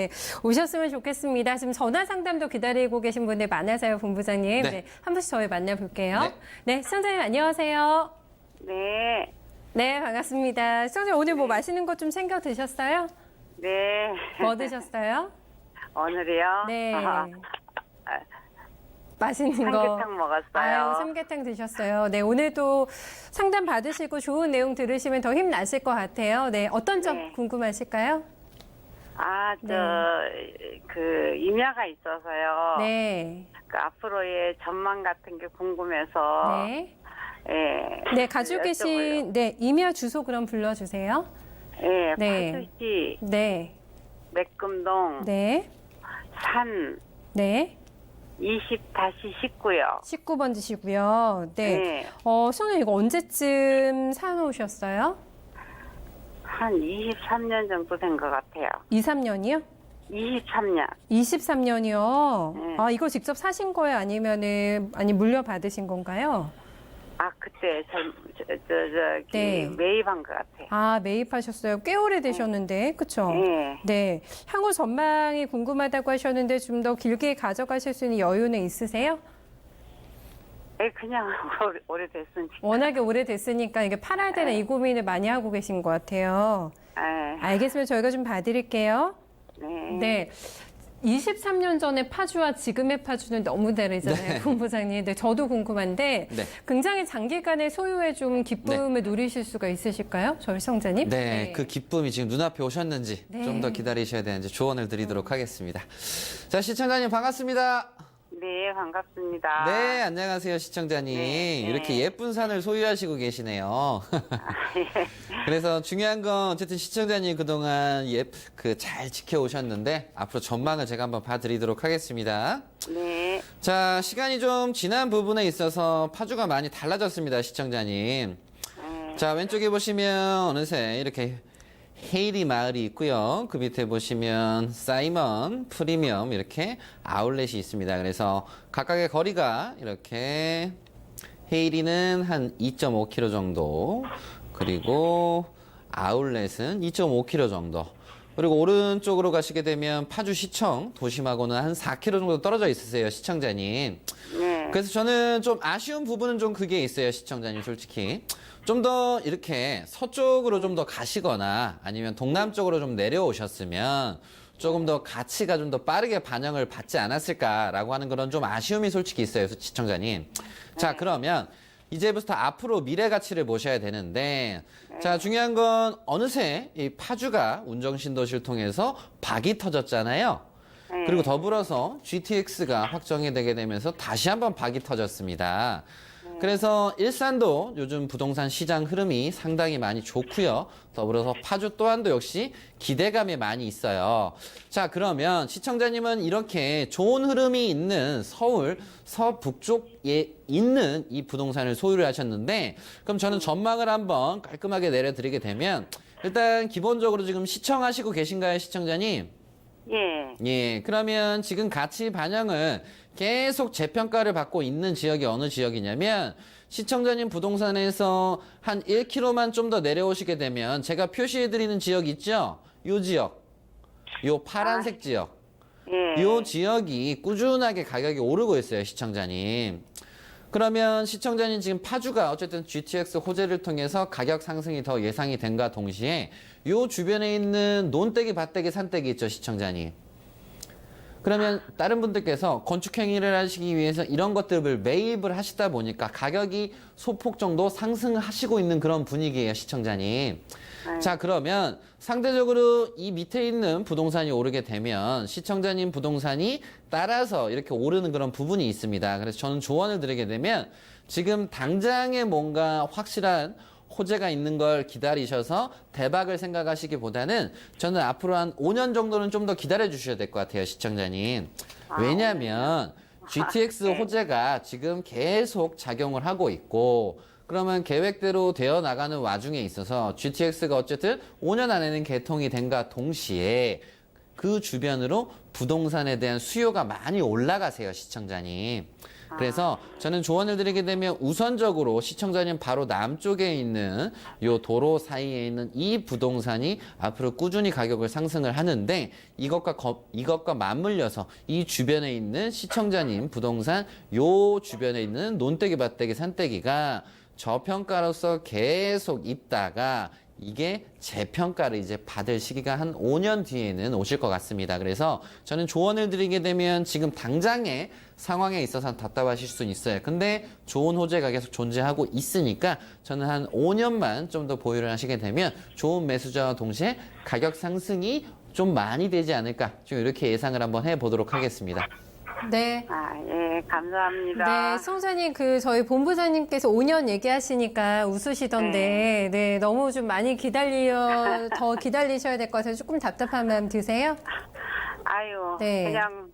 오셨으면 좋겠습니다. 지금 전화 상담도 기다리고 계신 분들 많아서요, 본부장님. 네. 한 분씩 저희 만나볼게요. 네, 시청자님 안녕하세요. 네, 네, 반갑습니다. 시청자님 오늘 뭐 맛있는 것 좀 챙겨 드셨어요? 네. 뭐 드셨어요? 오늘이요? 네. 맛있는 거. 삼계탕 먹었어요. 아유, 삼계탕 드셨어요. 네, 오늘도 상담 받으시고 좋은 내용 들으시면 더 힘나실 것 같아요. 네, 어떤 점 네. 궁금하실까요? 임야가 있어서요. 네. 그 앞으로의 전망 같은 게 궁금해서. 네. 예. 네, 가지고 계신, 네, 임야 주소 그럼 불러주세요. 예, 네. 파주시 네. 맥금동 네. 산 네. 20-19요. 19번지시고요. 네. 네. 선생님 이거 언제쯤 사놓으셨어요? 한 23년 정도 된 것 같아요. 2, 3년이요? 23년. 23년이요? 네. 아, 이거 직접 사신 거예요? 아니, 물려받으신 건가요? 그때 네. 매입한 것 같아요. 아, 매입하셨어요. 꽤 오래되셨는데, 그쵸? 네. 네. 향후 전망이 궁금하다고 하셨는데 좀 더 길게 가져가실 수 있는 여유는 있으세요? 그냥 오래됐으니까. 워낙에 오래됐으니까 이게 팔아야 되나 이 고민을 많이 하고 계신 것 같아요. 알겠으면 저희가 좀 봐드릴게요. 네. 네. 23년 전에 파주와 지금의 파주는 너무 다르잖아요, 네. 본부장님. 네, 저도 궁금한데 네. 굉장히 장기간의 소유에 좀 기쁨을 누리실 수가 있으실까요, 저희 시청자님? 네, 그 기쁨이 지금 눈앞에 오셨는지 네. 좀 더 기다리셔야 되는지 조언을 드리도록 하겠습니다. 자, 시청자님 반갑습니다. 네, 반갑습니다. 네, 안녕하세요, 시청자님. 네, 네. 이렇게 예쁜 산을 소유하시고 계시네요. 그래서 중요한 건 어쨌든 시청자님 그동안 잘 지켜오셨는데 앞으로 전망을 제가 한번 봐드리도록 하겠습니다. 네. 자, 시간이 좀 지난 부분에 있어서 파주가 많이 달라졌습니다, 시청자님. 자, 왼쪽에 보시면 어느새 이렇게 헤이리 마을이 있고요. 그 밑에 보시면 사이먼, 프리미엄 이렇게 아울렛이 있습니다. 그래서 각각의 거리가 이렇게 헤이리는 한 2.5km 정도, 그리고 아울렛은 2.5km 정도. 그리고 오른쪽으로 가시게 되면 파주시청 도심하고는 한 4km 정도 떨어져 있으세요, 시청자님. 네. 그래서 저는 좀 아쉬운 부분은 좀 그게 있어요, 시청자님, 솔직히. 좀 더 이렇게 서쪽으로 좀 더 가시거나 아니면 동남쪽으로 좀 내려오셨으면 조금 더 가치가 좀 더 빠르게 반영을 받지 않았을까라고 하는 그런 좀 아쉬움이 솔직히 있어요, 시청자님. 자, 그러면 이제부터 앞으로 미래 가치를 보셔야 되는데, 자, 중요한 건 어느새 이 파주가 운정신도시를 통해서 박이 터졌잖아요. 그리고 더불어서 GTX가 확정이 되게 되면서 다시 한번 박이 터졌습니다. 그래서 일산도 요즘 부동산 시장 흐름이 상당히 많이 좋고요. 더불어서 파주 또한도 역시 기대감이 많이 있어요. 자, 그러면 시청자님은 이렇게 좋은 흐름이 있는 서울 서북쪽에 있는 이 부동산을 소유를 하셨는데, 그럼 저는 전망을 한번 깔끔하게 내려드리게 되면, 일단 기본적으로 지금 시청하시고 계신가요, 시청자님? 예, 그러면 지금 가치 반영을 계속 재평가를 받고 있는 지역이 어느 지역이냐면, 시청자님 부동산에서 한 1km만 좀 더 내려오시게 되면 제가 표시해드리는 지역 있죠? 요 지역, 요 파란색 지역, 요 지역이 꾸준하게 가격이 오르고 있어요, 시청자님. 그러면 시청자님 지금 파주가 어쨌든 GTX 호재를 통해서 가격 상승이 더 예상이 된과 동시에 요 주변에 있는 논떼기, 밭떼기, 산떼기 있죠, 시청자님. 그러면 다른 분들께서 건축 행위를 하시기 위해서 이런 것들을 매입을 하시다 보니까 가격이 소폭 정도 상승하시고 있는 그런 분위기예요, 시청자님. 자, 그러면 상대적으로 이 밑에 있는 부동산이 오르게 되면 시청자님 부동산이 따라서 이렇게 오르는 그런 부분이 있습니다. 그래서 저는 조언을 드리게 되면 지금 당장에 뭔가 확실한 호재가 있는 걸 기다리셔서 대박을 생각하시기보다는 저는 앞으로 한 5년 정도는 좀 더 기다려 주셔야 될 것 같아요, 시청자님. 왜냐하면 GTX 호재가 지금 계속 작용을 하고 있고, 그러면 계획대로 되어 나가는 와중에 있어서 GTX가 어쨌든 5년 안에는 개통이 된과 동시에 그 주변으로 부동산에 대한 수요가 많이 올라가세요, 시청자님. 그래서 저는 조언을 드리게 되면 우선적으로 시청자님 바로 남쪽에 있는 요 도로 사이에 있는 이 부동산이 앞으로 꾸준히 가격을 상승을 하는데, 이것과 맞물려서 이 주변에 있는 시청자님 부동산 요 주변에 있는 논떼기, 밭떼기, 산떼기가 저평가로서 계속 있다가 이게 재평가를 이제 받을 시기가 한 5년 뒤에는 오실 것 같습니다. 그래서 저는 조언을 드리게 되면 지금 당장의 상황에 있어서 답답하실 수는 있어요. 근데 좋은 호재가 계속 존재하고 있으니까 저는 한 5년만 좀 더 보유를 하시게 되면 좋은 매수자와 동시에 가격 상승이 좀 많이 되지 않을까, 좀 이렇게 예상을 한번 해보도록 하겠습니다. 네. 아, 예, 감사합니다. 네, 시청자님, 저희 본부장님께서 5년 얘기하시니까 웃으시던데, 네, 너무 좀 많이 더 기다리셔야 될 것 같아서 조금 답답한 마음 드세요? 아유, 네. 그냥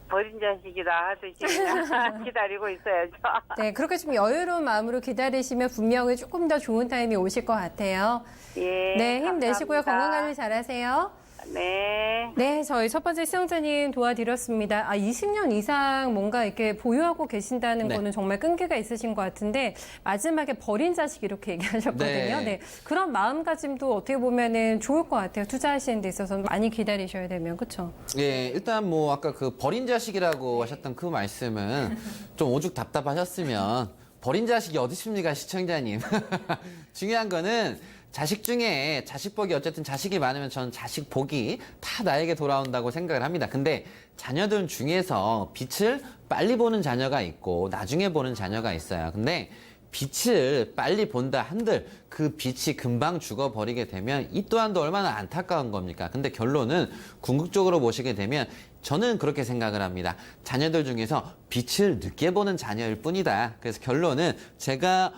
버린 자식이다 하듯이 그냥 기다리고 있어야죠. 네, 그렇게 좀 여유로운 마음으로 기다리시면 분명히 조금 더 좋은 타임이 오실 것 같아요. 예, 네, 힘내시고요. 감사합니다. 건강 관리 잘하세요. 네. 네, 저희 첫 번째 시청자님 도와드렸습니다. 20년 이상 뭔가 이렇게 보유하고 계신다는 네. 거는 정말 끈기가 있으신 것 같은데, 마지막에 버린 자식 이렇게 얘기하셨거든요. 네. 네. 그런 마음가짐도 어떻게 보면은 좋을 것 같아요. 투자하시는 데 있어서 많이 기다리셔야 되면, 그쵸? 예, 일단 뭐 아까 그 버린 자식이라고 하셨던 그 말씀은 좀 오죽 답답하셨으면 버린 자식이 어디 있습니까, 시청자님? 중요한 거는 자식 중에 자식복이 어쨌든 자식이 많으면 저는 자식복이 다 나에게 돌아온다고 생각을 합니다. 근데 자녀들 중에서 빛을 빨리 보는 자녀가 있고 나중에 보는 자녀가 있어요. 근데 빛을 빨리 본다 한들 그 빛이 금방 죽어버리게 되면 이 또한도 얼마나 안타까운 겁니까? 근데 결론은 궁극적으로 보시게 되면 저는 그렇게 생각을 합니다. 자녀들 중에서 빛을 늦게 보는 자녀일 뿐이다. 그래서 결론은 제가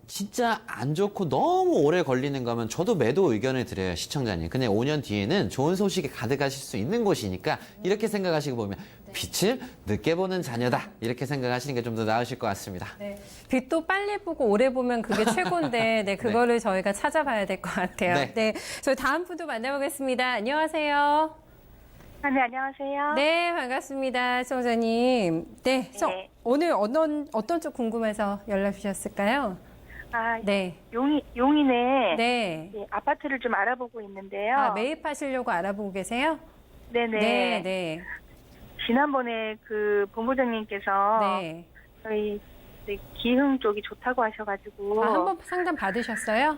진짜 안 좋고 너무 오래 걸리는 거면 저도 매도 의견을 드려요, 시청자님. 근데 5년 뒤에는 좋은 소식이 가득하실 수 있는 곳이니까 이렇게 생각하시고 보면 빛을 늦게 보는 자녀다, 이렇게 생각하시는 게 좀 더 나으실 것 같습니다. 네. 빛도 빨리 보고 오래 보면 그게 최고인데, 네, 그거를 저희가 찾아봐야 될 것 같아요. 네. 네. 저희 다음 분도 만나보겠습니다. 안녕하세요. 네, 안녕하세요. 네, 반갑습니다. 시청자님. 네, 네. 오늘 어떤 쪽 궁금해서 연락 주셨을까요? 네. 용인에 네. 예, 아파트를 좀 알아보고 있는데요. 매입하시려고 알아보고 계세요? 네네. 네, 네. 지난번에 그 본부장님께서 네. 저희 기흥 쪽이 좋다고 하셔가지고 한번 상담 받으셨어요?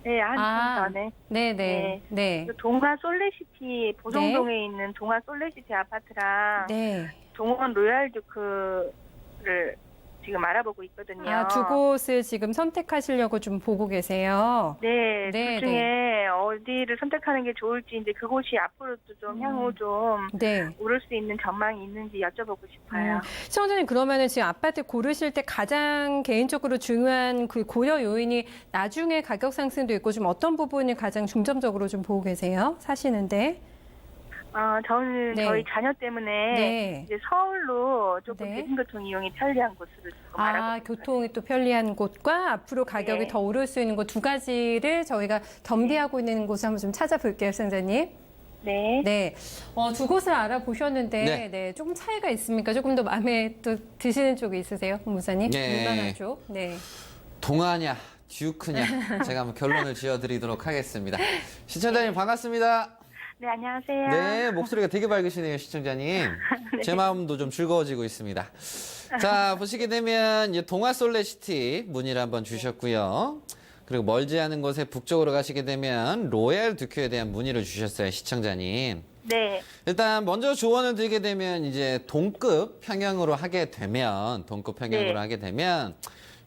네, 한참 전에 네, 네. 네. 그 동화 솔레시티 보성동에 있는 동화 솔레시티 아파트랑 네. 동원 로얄듀크를 지금 알아보고 있거든요. 두 곳을 지금 선택하시려고 좀 보고 계세요. 네, 네, 둘 중에 어디를 선택하는 게 좋을지, 이제 그곳이 앞으로도 좀 향후 좀 네. 오를 수 있는 전망이 있는지 여쭤보고 싶어요. 시청자님, 그러면은 지금 아파트 고르실 때 가장 개인적으로 중요한 그 고려 요인이 나중에 가격 상승도 있고 좀 어떤 부분을 가장 중점적으로 좀 보고 계세요? 사시는데. 저는 네. 저희 자녀 때문에 네. 이제 서울로 조금 네. 대중교통 이용이 편리한 곳으로 조금 알아보고 교통이 또 편리한 곳과 앞으로 가격이 네. 더 오를 수 있는 곳 두 가지를 저희가 겸비하고 있는 곳을 한번 좀 찾아볼게요, 시청자님. 네. 네. 두 곳을 알아보셨는데, 네. 네. 조금 차이가 있습니까? 조금 더 마음에 또 드시는 쪽이 있으세요, 본부장님? 네. 얼마나 쪽? 네. 동화냐, 듀크냐, 제가 한번 결론을 지어드리도록 하겠습니다. 시청자님 반갑습니다. 네, 안녕하세요. 네, 목소리가 되게 밝으시네요, 시청자님. 제 마음도 좀 즐거워지고 있습니다. 자, 보시게 되면 이제 동화 솔레시티 문의를 한번 주셨고요. 그리고 멀지 않은 곳에 북쪽으로 가시게 되면 로얄 듀크에 대한 문의를 주셨어요, 시청자님. 네. 일단 먼저 조언을 드리게 되면 이제 동급 평형으로 하게 되면 네. 하게 되면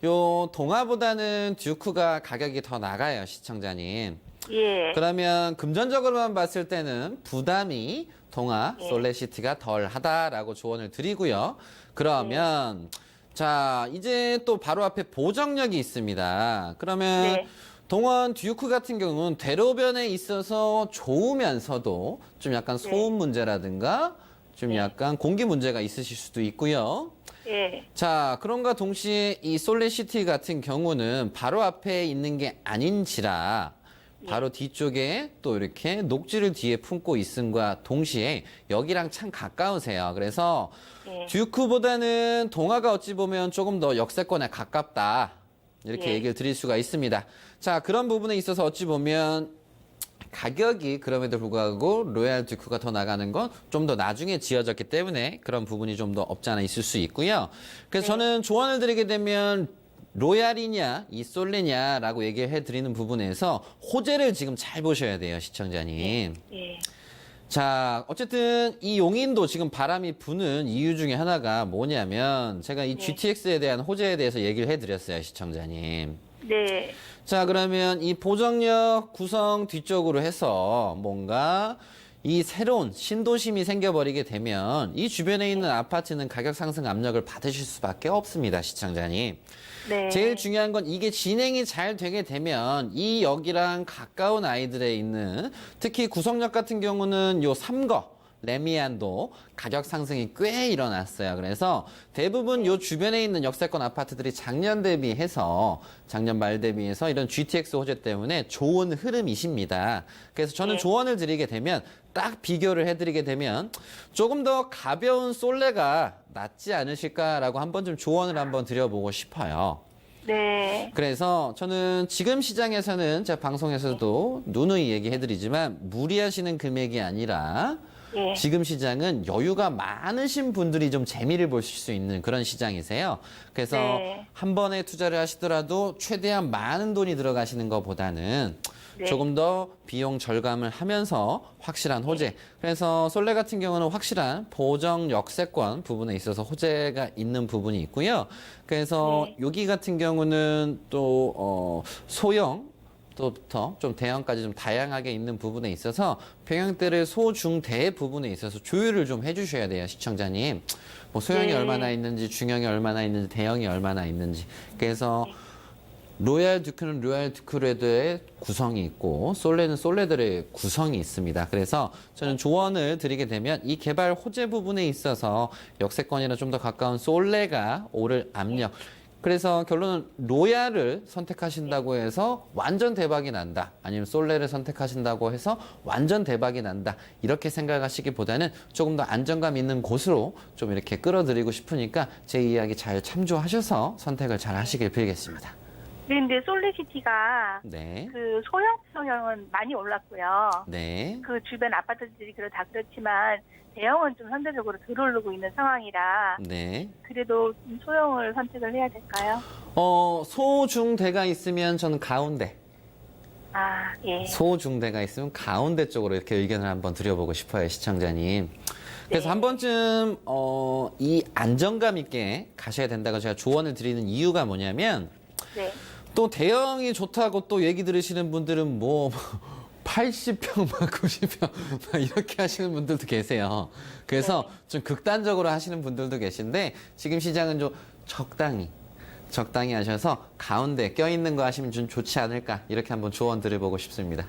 요 동화보다는 듀크가 가격이 더 나가요, 시청자님. 예. 그러면 금전적으로만 봤을 때는 부담이 동화 예. 솔레시티가 덜 하다라고 조언을 드리고요. 그러면 자, 이제 또 바로 앞에 보정역이 있습니다. 그러면 네. 동원 듀크 같은 경우는 대로변에 있어서 좋으면서도 좀 약간 소음 문제라든가 좀 약간 공기 문제가 있으실 수도 있고요. 예. 자, 그런가 동시에 이 솔레시티 같은 경우는 바로 앞에 있는 게 아닌지라 바로 뒤쪽에 또 이렇게 녹지를 뒤에 품고 있음과 동시에 여기랑 참 가까우세요. 그래서 예. 듀크보다는 동화가 어찌 보면 조금 더 역세권에 가깝다. 이렇게 예. 얘기를 드릴 수가 있습니다. 자, 그런 부분에 있어서 어찌 보면 가격이 그럼에도 불구하고 로얄 듀크가 더 나가는 건 좀 더 나중에 지어졌기 때문에 그런 부분이 좀 더 없지 않아 있을 수 있고요. 그래서 저는 조언을 드리게 되면 로얄이냐 이 솔레냐라고 얘기를 해드리는 부분에서 호재를 지금 잘 보셔야 돼요, 시청자님. 예. 자, 어쨌든 이 용인도 지금 바람이 부는 이유 중에 하나가 뭐냐면 제가 이 GTX에 대한 호재에 대해서 얘기를 해드렸어요, 시청자님. 네. 자, 그러면 이 보정역 구성 뒤쪽으로 해서 뭔가 이 새로운 신도심이 생겨버리게 되면 이 주변에 있는 아파트는 가격 상승 압력을 받으실 수밖에 없습니다, 시청자님. 네. 제일 중요한 건 이게 진행이 잘 되게 되면 이 역이랑 가까운 아이들에 있는 특히 구성역 같은 경우는 요 삼거 레미안도 가격 상승이 꽤 일어났어요. 그래서 대부분 요 주변에 있는 역세권 아파트들이 작년 말 대비해서 이런 GTX 호재 때문에 좋은 흐름이십니다. 그래서 저는 조언을 드리게 되면 딱 비교를 해드리게 되면 조금 더 가벼운 솔레가 낫지 않으실까라고 한번 좀 조언을 한번 드려보고 싶어요. 네. 그래서 저는 지금 시장에서는 제가 방송에서도 누누이 얘기해드리지만 무리하시는 금액이 아니라 예. 지금 시장은 여유가 많으신 분들이 좀 재미를 보실 수 있는 그런 시장이세요. 그래서 네. 한 번에 투자를 하시더라도 최대한 많은 돈이 들어가시는 것보다는 네. 조금 더 비용 절감을 하면서 확실한 호재. 그래서 솔레 같은 경우는 확실한 보정 역세권 부분에 있어서 호재가 있는 부분이 있고요. 그래서 네. 여기 같은 경우는 또 소형 또부터 좀 대형까지 좀 다양하게 있는 부분에 있어서 평형대를 소중대 부분에 있어서 조율을 좀 해주셔야 돼요, 시청자님. 뭐 소형이 네. 얼마나 있는지, 중형이 얼마나 있는지, 대형이 얼마나 있는지. 그래서 로얄 듀크는 로얄 듀크레드의 구성이 있고 솔레는 솔레들의 구성이 있습니다. 그래서 저는 조언을 드리게 되면 이 개발 호재 부분에 있어서 역세권이나 좀 더 가까운 솔레가 오를 압력. 그래서 결론은 로얄을 선택하신다고 해서 완전 대박이 난다. 아니면 솔레를 선택하신다고 해서 완전 대박이 난다. 이렇게 생각하시기보다는 조금 더 안정감 있는 곳으로 좀 이렇게 끌어들이고 싶으니까 제 이야기 잘 참조하셔서 선택을 잘 하시길 빌겠습니다. 네, 근데 솔레시티가 네. 그 소형 성형은 많이 올랐고요. 네. 그 주변 아파트들이 다 그렇지만 대형은 좀 현대적으로 덜 오르고 있는 상황이라 네. 그래도 좀 소형을 선택을 해야 될까요? 소중대가 있으면 저는 가운데. 아, 예. 소중대가 있으면 가운데 쪽으로 이렇게 의견을 한번 드려보고 싶어요, 시청자님. 그래서 네. 한 번쯤 이 안정감 있게 가셔야 된다고 제가 조언을 드리는 이유가 뭐냐면 네. 또 대형이 좋다고 또 얘기 들으시는 분들은 뭐 80평, 막 90평 막 이렇게 하시는 분들도 계세요. 그래서 좀 극단적으로 하시는 분들도 계신데 지금 시장은 좀 적당히 하셔서 가운데 껴있는 거 하시면 좀 좋지 않을까 이렇게 한번 조언 드려보고 싶습니다.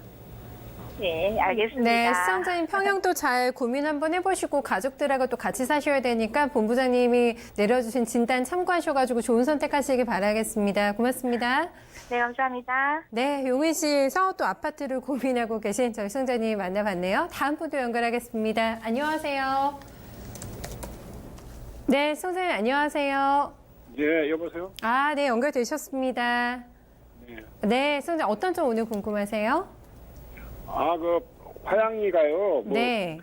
네, 알겠습니다. 네, 시청자님 평형도 잘 고민 한번 해보시고 가족들하고 또 같이 사셔야 되니까 본부장님이 내려주신 진단 참고하셔가지고 좋은 선택하시길 바라겠습니다. 고맙습니다. 네, 감사합니다. 네, 용인시에서 또 아파트를 고민하고 계신 저희 시청자님 만나봤네요. 다음 분도 연결하겠습니다. 안녕하세요. 네, 시청자님 안녕하세요. 네, 여보세요? 아, 네, 연결되셨습니다. 네. 네, 시청자님 어떤 점 오늘 궁금하세요? 그 화양리가요. 뭐 네.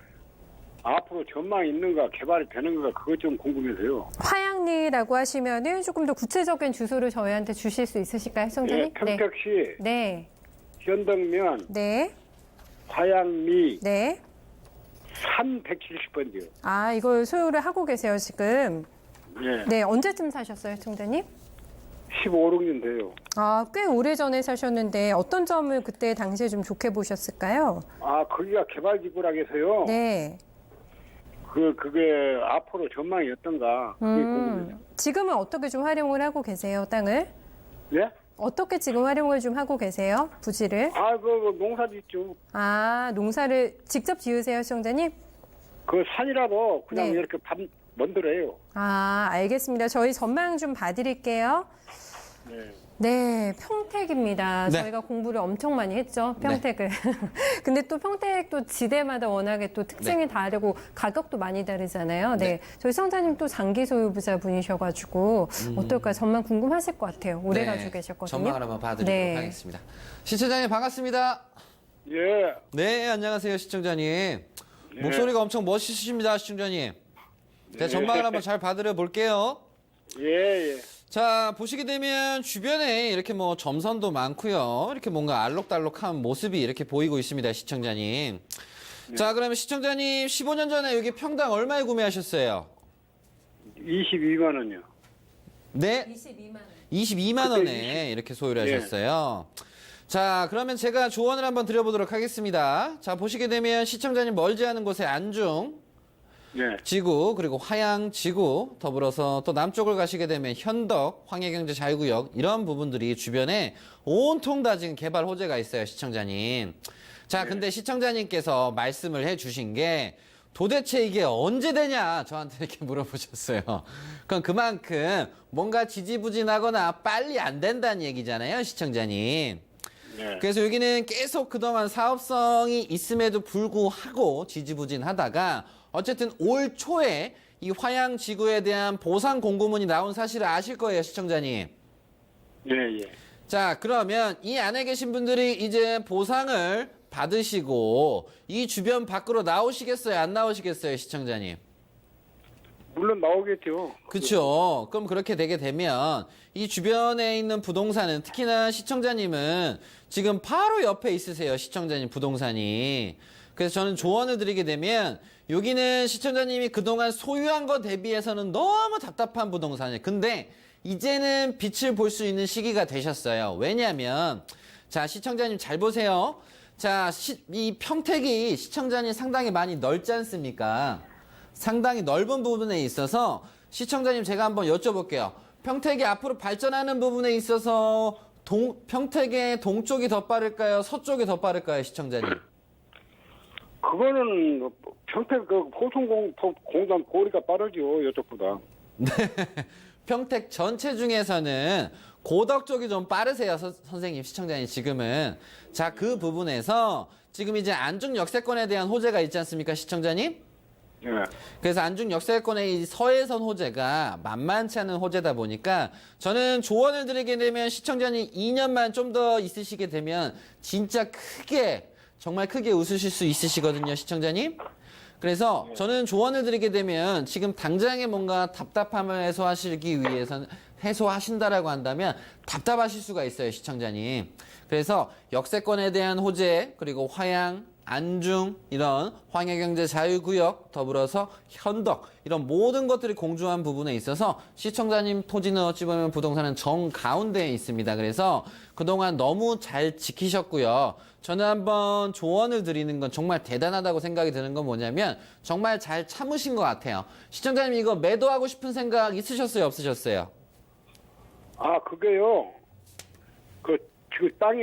앞으로 전망이 있는가, 개발이 되는가, 그것 좀 궁금해서요. 화양리라고 하시면은 조금 더 구체적인 주소를 저희한테 주실 수 있으실까요, 네, 시청자님? 평택시 네. 현덕면 네. 화양리 네. 3170번지요. 아, 이걸 소유를 하고 계세요, 지금. 네. 네, 언제쯤 사셨어요, 시청자님? 15, 16년 돼요. 아, 꽤 오래전에 사셨는데 어떤 점을 그때 당시에 좀 좋게 보셨을까요? 거기가 개발지구라해서요. 네. 그게 앞으로 전망이 어떤가, 그게 궁금해요. 지금은 어떻게 좀 활용을 하고 계세요, 땅을? 네? 어떻게 지금 활용을 좀 하고 계세요, 부지를? 그 농사 짓죠. 아, 농사를 직접 지으세요, 시청자님? 그 산이라도 그냥 네. 이렇게 만들어요. 아, 알겠습니다. 저희 전망 좀 봐드릴게요. 네. 네, 평택입니다. 네. 저희가 공부를 엄청 많이 했죠, 평택을. 근데 또 평택도 지대마다 워낙에 또 특징이 다르고 가격도 많이 다르잖아요. 네. 저희 시청자님 또 장기 소유부자 분이셔가지고 어떨까요? 전망 궁금하실 것 같아요. 오래 가지고 계셨거든요. 전망을 한번 봐드리도록 네. 하겠습니다. 시청자님 반갑습니다. 예. 네, 안녕하세요, 시청자님. 목소리가 엄청 멋있으십니다, 시청자님. 제가 전망을 한번 잘 봐드려 볼게요. 예, 예. 자, 보시게 되면 주변에 이렇게 뭐 점선도 많고요. 이렇게 뭔가 알록달록한 모습이 이렇게 보이고 있습니다, 시청자님. 자, 그러면 시청자님 15년 전에 여기 평당 얼마에 구매하셨어요? 22만 원이요. 네? 22만 원. 22만 원에 이렇게 소유를 네. 하셨어요. 자, 그러면 제가 조언을 한번 드려보도록 하겠습니다. 자, 보시게 되면 시청자님 멀지 않은 곳에 안중, 네. 지구, 그리고 화양 지구, 더불어서 또 남쪽을 가시게 되면 현덕, 황해경제자유구역 이런 부분들이 주변에 온통 다 지금 개발 호재가 있어요, 시청자님. 자, 근데 시청자님께서 말씀을 해주신 게 도대체 이게 언제 되냐 저한테 이렇게 물어보셨어요. 그럼 그만큼 뭔가 지지부진하거나 빨리 안 된다는 얘기잖아요, 시청자님. 네. 그래서 여기는 계속 그동안 사업성이 있음에도 불구하고 지지부진하다가 어쨌든 올 초에 이 화양 지구에 대한 보상 공고문이 나온 사실을 아실 거예요, 시청자님. 예, 예. 자, 그러면 이 안에 계신 분들이 이제 보상을 받으시고 이 주변 밖으로 나오시겠어요, 안 나오시겠어요, 시청자님? 물론 나오겠죠. 그렇죠. 그럼 그렇게 되게 되면 이 주변에 있는 부동산은 특히나 시청자님은 지금 바로 옆에 있으세요, 시청자님 부동산이. 그래서 저는 조언을 드리게 되면 여기는 시청자님이 그동안 소유한 것 대비해서는 너무 답답한 부동산이에요. 근데 이제는 빛을 볼 수 있는 시기가 되셨어요. 왜냐하면 자, 시청자님 잘 보세요. 자, 이 평택이 시청자님 상당히 많이 넓지 않습니까? 상당히 넓은 부분에 있어서 시청자님 제가 한번 여쭤볼게요. 평택이 앞으로 발전하는 부분에 있어서 평택의 동쪽이 더 빠를까요? 서쪽이 더 빠를까요, 시청자님? 그거는 평택 그 포송공단 고리가 빠르죠, 이쪽보다. 평택 전체 중에서는 고덕 쪽이 좀 빠르세요, 선생님, 시청자님 지금은. 자, 그 부분에서 지금 이제 안중 역세권에 대한 호재가 있지 않습니까, 시청자님? 예. 그래서 안중 역세권의 이 서해선 호재가 만만치 않은 호재다 보니까 저는 조언을 드리게 되면 시청자님 2년만 좀 더 있으시게 되면 진짜 크게, 정말 크게 웃으실 수 있으시거든요, 시청자님. 그래서 저는 조언을 드리게 되면 지금 당장에 뭔가 답답함을 해소하신다라고 한다면 답답하실 수가 있어요, 시청자님. 그래서 역세권에 대한 호재, 그리고 화양, 안중, 이런 황해경제자유구역, 더불어서 현덕, 이런 모든 것들이 공존한 부분에 있어서 시청자님 토지는 어찌 보면 부동산은 정가운데에 있습니다. 그래서 그동안 너무 잘 지키셨고요. 저는 한번 조언을 드리는 건 정말 대단하다고 생각이 드는 건 뭐냐면 정말 잘 참으신 것 같아요. 시청자님 이거 매도하고 싶은 생각 있으셨어요, 없으셨어요? 아, 그게요. 그 땅이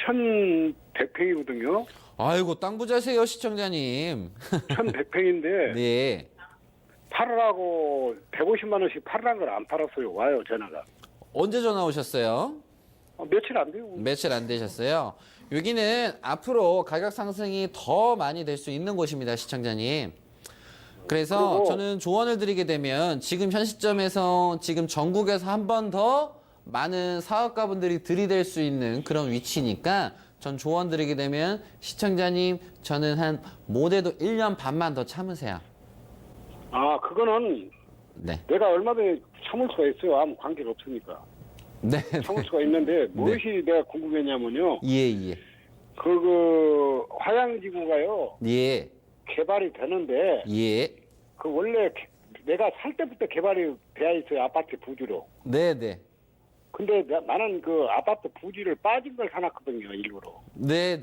1,100평이거든요. 아이고, 땅 부자세요, 시청자님. 1,100평인데 네. 팔으라고 150만 원씩 팔으라는 걸 안 팔았어요. 와요, 전화가. 언제 전화 오셨어요? 며칠 안 돼요. 며칠 안 되셨어요. 여기는 앞으로 가격 상승이 더 많이 될 수 있는 곳입니다, 시청자님. 그래서 그리고 저는 조언을 드리게 되면 지금 현 시점에서 지금 전국에서 한 번 더 많은 사업가분들이 들이댈 수 있는 그런 위치니까 전 조언 드리게 되면 시청자님 저는 한 못해도 1년 반만 더 참으세요. 아, 그거는 네. 내가 얼마든지 참을 수가 있어요. 아무 관계가 없으니까. 네. 참을 수가 있는데 무엇이 내가 궁금했냐면요. 예. 그 화양지구가요. 예. 개발이 되는데 예. 그 원래 내가 살 때부터 개발이 돼야 있어요. 아파트 부지로. 네. 근데 나는 그 아파트 부지를 빠진 걸 사놨거든요. 일부러. 네.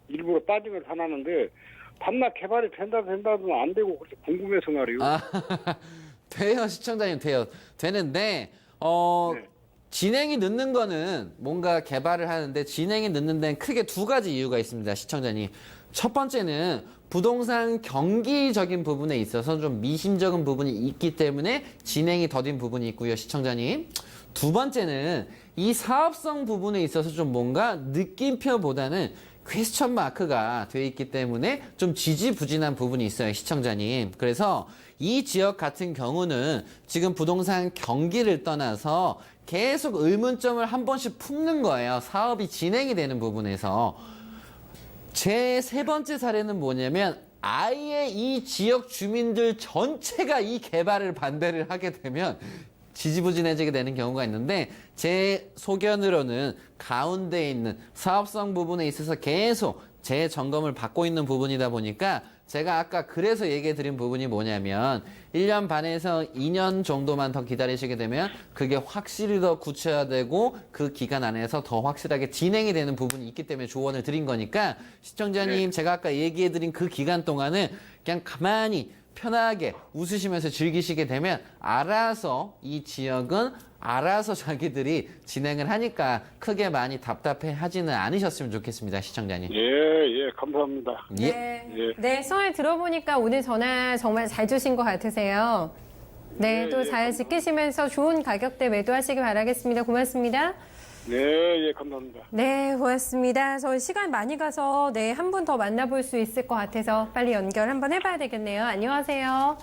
일부러 빠진 걸 사놨는데 밤낮 개발이 된다면 안 되고 그래서 궁금해서 말이요. 아, 돼요, 시청자님, 돼요. 되는데, 네. 진행이 늦는 거는 뭔가 개발을 하는데 진행이 늦는 데는 크게 두 가지 이유가 있습니다, 시청자님. 첫 번째는 부동산 경기적인 부분에 있어서 좀 미심쩍은 부분이 있기 때문에 진행이 더딘 부분이 있고요, 시청자님. 두 번째는 이 사업성 부분에 있어서 좀 뭔가 느낌표보다는 퀘스천 마크가 돼 있기 때문에 좀 지지부진한 부분이 있어요, 시청자님. 그래서 이 지역 같은 경우는 지금 부동산 경기를 떠나서 계속 의문점을 한 번씩 품는 거예요. 사업이 진행이 되는 부분에서. 제 세 번째 사례는 뭐냐면 아예 이 지역 주민들 전체가 이 개발을 반대를 하게 되면 지지부진해지게 되는 경우가 있는데 제 소견으로는 가운데 있는 사업성 부분에 있어서 계속 재점검을 받고 있는 부분이다 보니까 제가 아까 그래서 얘기해 드린 부분이 뭐냐면 1년 반에서 2년 정도만 더 기다리시게 되면 그게 확실히 더 구체화되고 그 기간 안에서 더 확실하게 진행이 되는 부분이 있기 때문에 조언을 드린 거니까 시청자님 제가 아까 얘기해 드린 그 기간 동안은 그냥 가만히 편하게 웃으시면서 즐기시게 되면 알아서 이 지역은 알아서 자기들이 진행을 하니까 크게 많이 답답해 하지는 않으셨으면 좋겠습니다, 시청자님. 예, 감사합니다. 예. 네, 수월 들어보니까 오늘 전화 정말 잘 주신 것 같으세요. 네, 또 잘 지키시면서 좋은 가격대 매도하시기 바라겠습니다. 고맙습니다. 네, 감사합니다. 네, 고맙습니다. 저희 시간 많이 가서 네, 한 분 더 만나볼 수 있을 것 같아서 빨리 연결 한번 해봐야 되겠네요. 안녕하세요.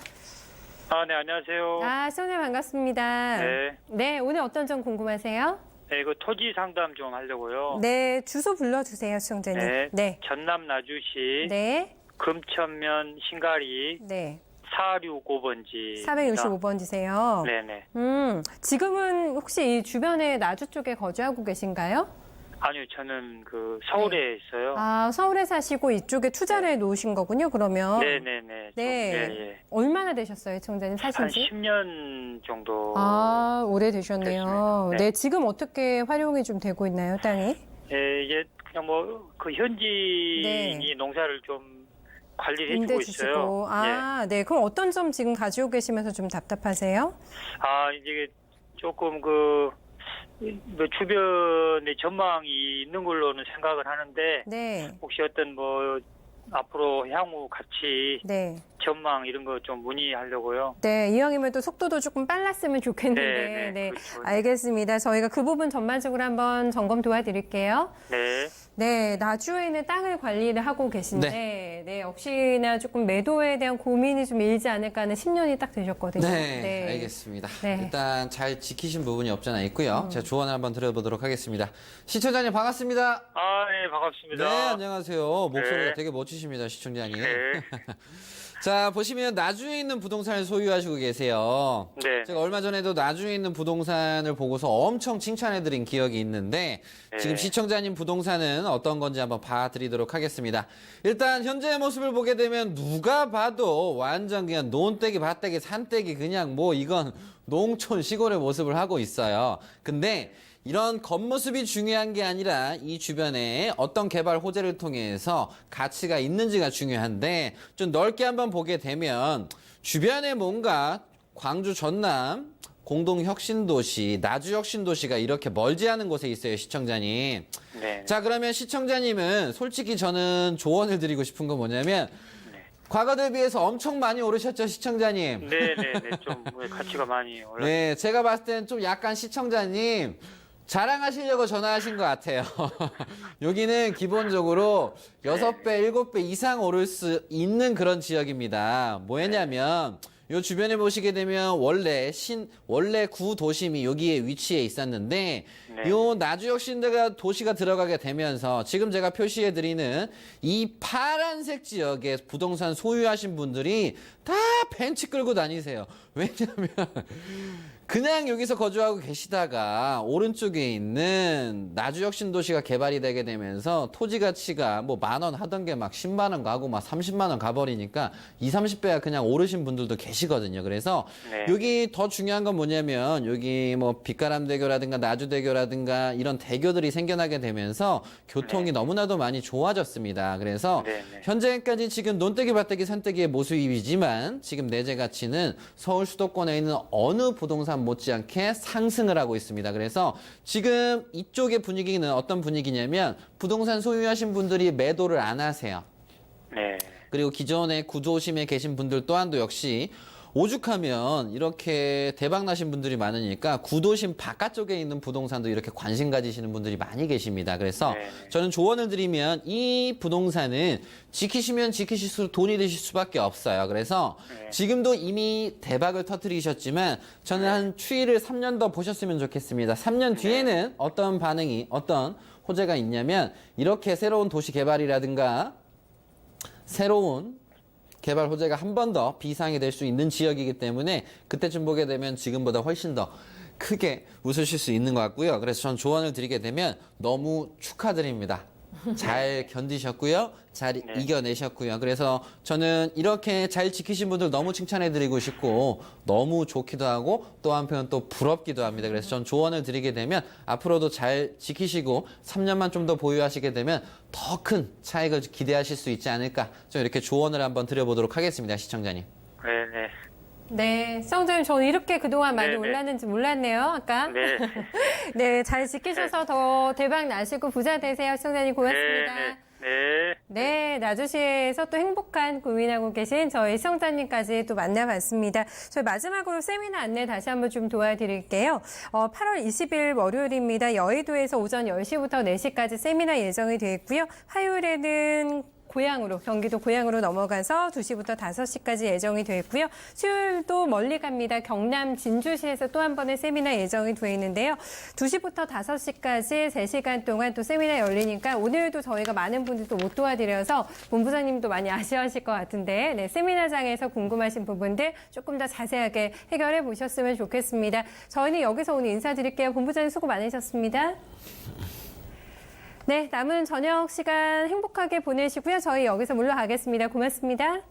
네, 안녕하세요. 시청자 반갑습니다. 네. 네, 오늘 어떤 점 궁금하세요? 네, 이거 토지 상담 좀 하려고요. 네, 주소 불러주세요, 시청자님. 네. 네. 전남 나주시 네. 금천면 신가리 네. 465번지. 465번지세요. 네네. 지금은 혹시 이 주변에 나주 쪽에 거주하고 계신가요? 아니요, 저는 그 서울에 있어요. 서울에 사시고 이쪽에 투자를 해 놓으신 거군요, 그러면. 네네네. 네. 예. 얼마나 되셨어요, 청자님 한 사신 지? 10년 정도. 오래되셨네요. 됐습니다. 네. 네, 지금 어떻게 활용이 좀 되고 있나요, 땅이? 예, 이게 그냥 뭐 그 현지인이 네. 농사를 좀 관리를 임대 해주고 주시고. 있어요. 예. 네. 그럼 어떤 점 지금 가지고 계시면서 좀 답답하세요? 이제 조금 뭐 주변에 전망이 있는 걸로는 생각을 하는데 네. 혹시 어떤 뭐 앞으로 향후 같이 네. 전망 이런 거 좀 문의하려고요. 네, 이왕이면 또 속도도 조금 빨랐으면 좋겠는데. 네, 그렇죠. 알겠습니다. 저희가 그 부분 전반적으로 한번 점검 도와드릴게요. 네. 네, 나주에는 땅을 관리를 하고 계신데, 네, 역시나 조금 매도에 대한 고민이 좀 일지 않을까 하는 10년이 딱 되셨거든요. 네, 알겠습니다. 네. 일단 잘 지키신 부분이 없잖아 있고요. 제가 조언을 한번 드려보도록 하겠습니다. 시청자님 반갑습니다. 네, 반갑습니다. 네, 안녕하세요. 목소리가 네. 되게 멋지십니다, 시청자님. 네. 자, 보시면 나주에 있는 부동산을 소유하시고 계세요. 네. 제가 얼마 전에도 나주에 있는 부동산을 보고서 엄청 칭찬해드린 기억이 있는데 네. 지금 시청자님 부동산은 어떤 건지 한번 봐드리도록 하겠습니다. 일단 현재의 모습을 보게 되면 누가 봐도 완전 그냥 논떼기, 밭떼기, 산떼기 그냥 뭐 이건 농촌 시골의 모습을 하고 있어요. 근데 이런 겉모습이 중요한 게 아니라 이 주변에 어떤 개발 호재를 통해서 가치가 있는지가 중요한데 좀 넓게 한번 보게 되면 주변에 뭔가 광주 전남 공동혁신도시, 나주혁신도시가 이렇게 멀지 않은 곳에 있어요, 시청자님. 네. 자, 그러면 시청자님은 솔직히 저는 조언을 드리고 싶은 건 뭐냐면 과거 대비해서 엄청 많이 오르셨죠, 시청자님? 네. 좀 가치가 많이 올랐. 네, 제가 봤을 때는 좀 약간 시청자님 자랑하시려고 전화하신 것 같아요. 여기는 기본적으로 6배, 7배 이상 오를 수 있는 그런 지역입니다. 뭐냐면 요 주변에 보시게 되면 원래 구도심이 여기에 위치해 있었는데 네. 요 나주혁신대가 도시가 들어가게 되면서 지금 제가 표시해 드리는 이 파란색 지역에 부동산 소유하신 분들이 다 벤치 끌고 다니세요. 왜냐면 그냥 여기서 거주하고 계시다가 오른쪽에 있는 나주혁신도시가 개발이 되게 되면서 토지 가치가 뭐 10,000원 하던 게 막 10만 원 가고 막 30만 원 가버리니까 20, 30배가 그냥 오르신 분들도 계시거든요. 그래서 네. 여기 더 중요한 건 뭐냐면 여기 뭐 빛가람대교라든가 나주대교라든가 이런 대교들이 생겨나게 되면서 교통이 너무나도 많이 좋아졌습니다. 그래서 네. 현재까지 지금 논떼기 밭떼기 산떼기의 모습이지만 지금 내재 가치는 서울 수도권에 있는 어느 부동산 못지않게 상승을 하고 있습니다. 그래서 지금 이쪽의 분위기는 어떤 분위기냐면 부동산 소유하신 분들이 매도를 안 하세요. 네. 그리고 기존에 구도심에 계신 분들 또한도 역시 오죽하면 이렇게 대박 나신 분들이 많으니까 구도심 바깥쪽에 있는 부동산도 이렇게 관심 가지시는 분들이 많이 계십니다. 그래서 네. 저는 조언을 드리면 이 부동산은 지키시면 지키실수록 돈이 되실 수밖에 없어요. 그래서 지금도 이미 대박을 터뜨리셨지만 저는 한 추이를 3년 더 보셨으면 좋겠습니다. 3년 뒤에는 어떤 반응이, 어떤 호재가 있냐면 이렇게 새로운 도시 개발이라든가 새로운 개발 호재가 한 번 더 비상이 될 수 있는 지역이기 때문에 그때쯤 보게 되면 지금보다 훨씬 더 크게 웃으실 수 있는 것 같고요. 그래서 전 조언을 드리게 되면 너무 축하드립니다. 잘 견디셨고요. 잘 이겨내셨고요. 그래서 저는 이렇게 잘 지키신 분들 너무 칭찬해드리고 싶고 너무 좋기도 하고 또 한편 또 부럽기도 합니다. 그래서 전 조언을 드리게 되면 앞으로도 잘 지키시고 3년만 좀 더 보유하시게 되면 더 큰 차익을 기대하실 수 있지 않을까. 좀 이렇게 조언을 한번 드려보도록 하겠습니다. 시청자님. 네네. 네, 시청자님, 저는 이렇게 그동안 많이 네, 네. 올랐는지 몰랐네요, 아까. 네. 네, 잘 지키셔서 더 대박 나시고 부자 되세요. 시청자님, 고맙습니다. 네. 네. 네, 나주시에서 또 행복한 고민하고 계신 저희 시청자님까지 또 만나봤습니다. 저희 마지막으로 세미나 안내 다시 한번 좀 도와드릴게요. 8월 20일 월요일입니다. 여의도에서 오전 10시부터 4시까지 세미나 예정이 되어 있고요. 화요일에는 경기도 고양으로 넘어가서 2시부터 5시까지 예정이 되어 있고요. 수요일도 멀리 갑니다. 경남 진주시에서 또 한 번의 세미나 예정이 되어 있는데요. 2시부터 5시까지 3시간 동안 또 세미나 열리니까 오늘도 저희가 많은 분들 또 못 도와드려서 본부장님도 많이 아쉬워하실 것 같은데 네, 세미나장에서 궁금하신 부분들 조금 더 자세하게 해결해 보셨으면 좋겠습니다. 저희는 여기서 오늘 인사드릴게요. 본부장님 수고 많으셨습니다. 네, 남은 저녁 시간 행복하게 보내시고요. 저희 여기서 물러가겠습니다. 고맙습니다.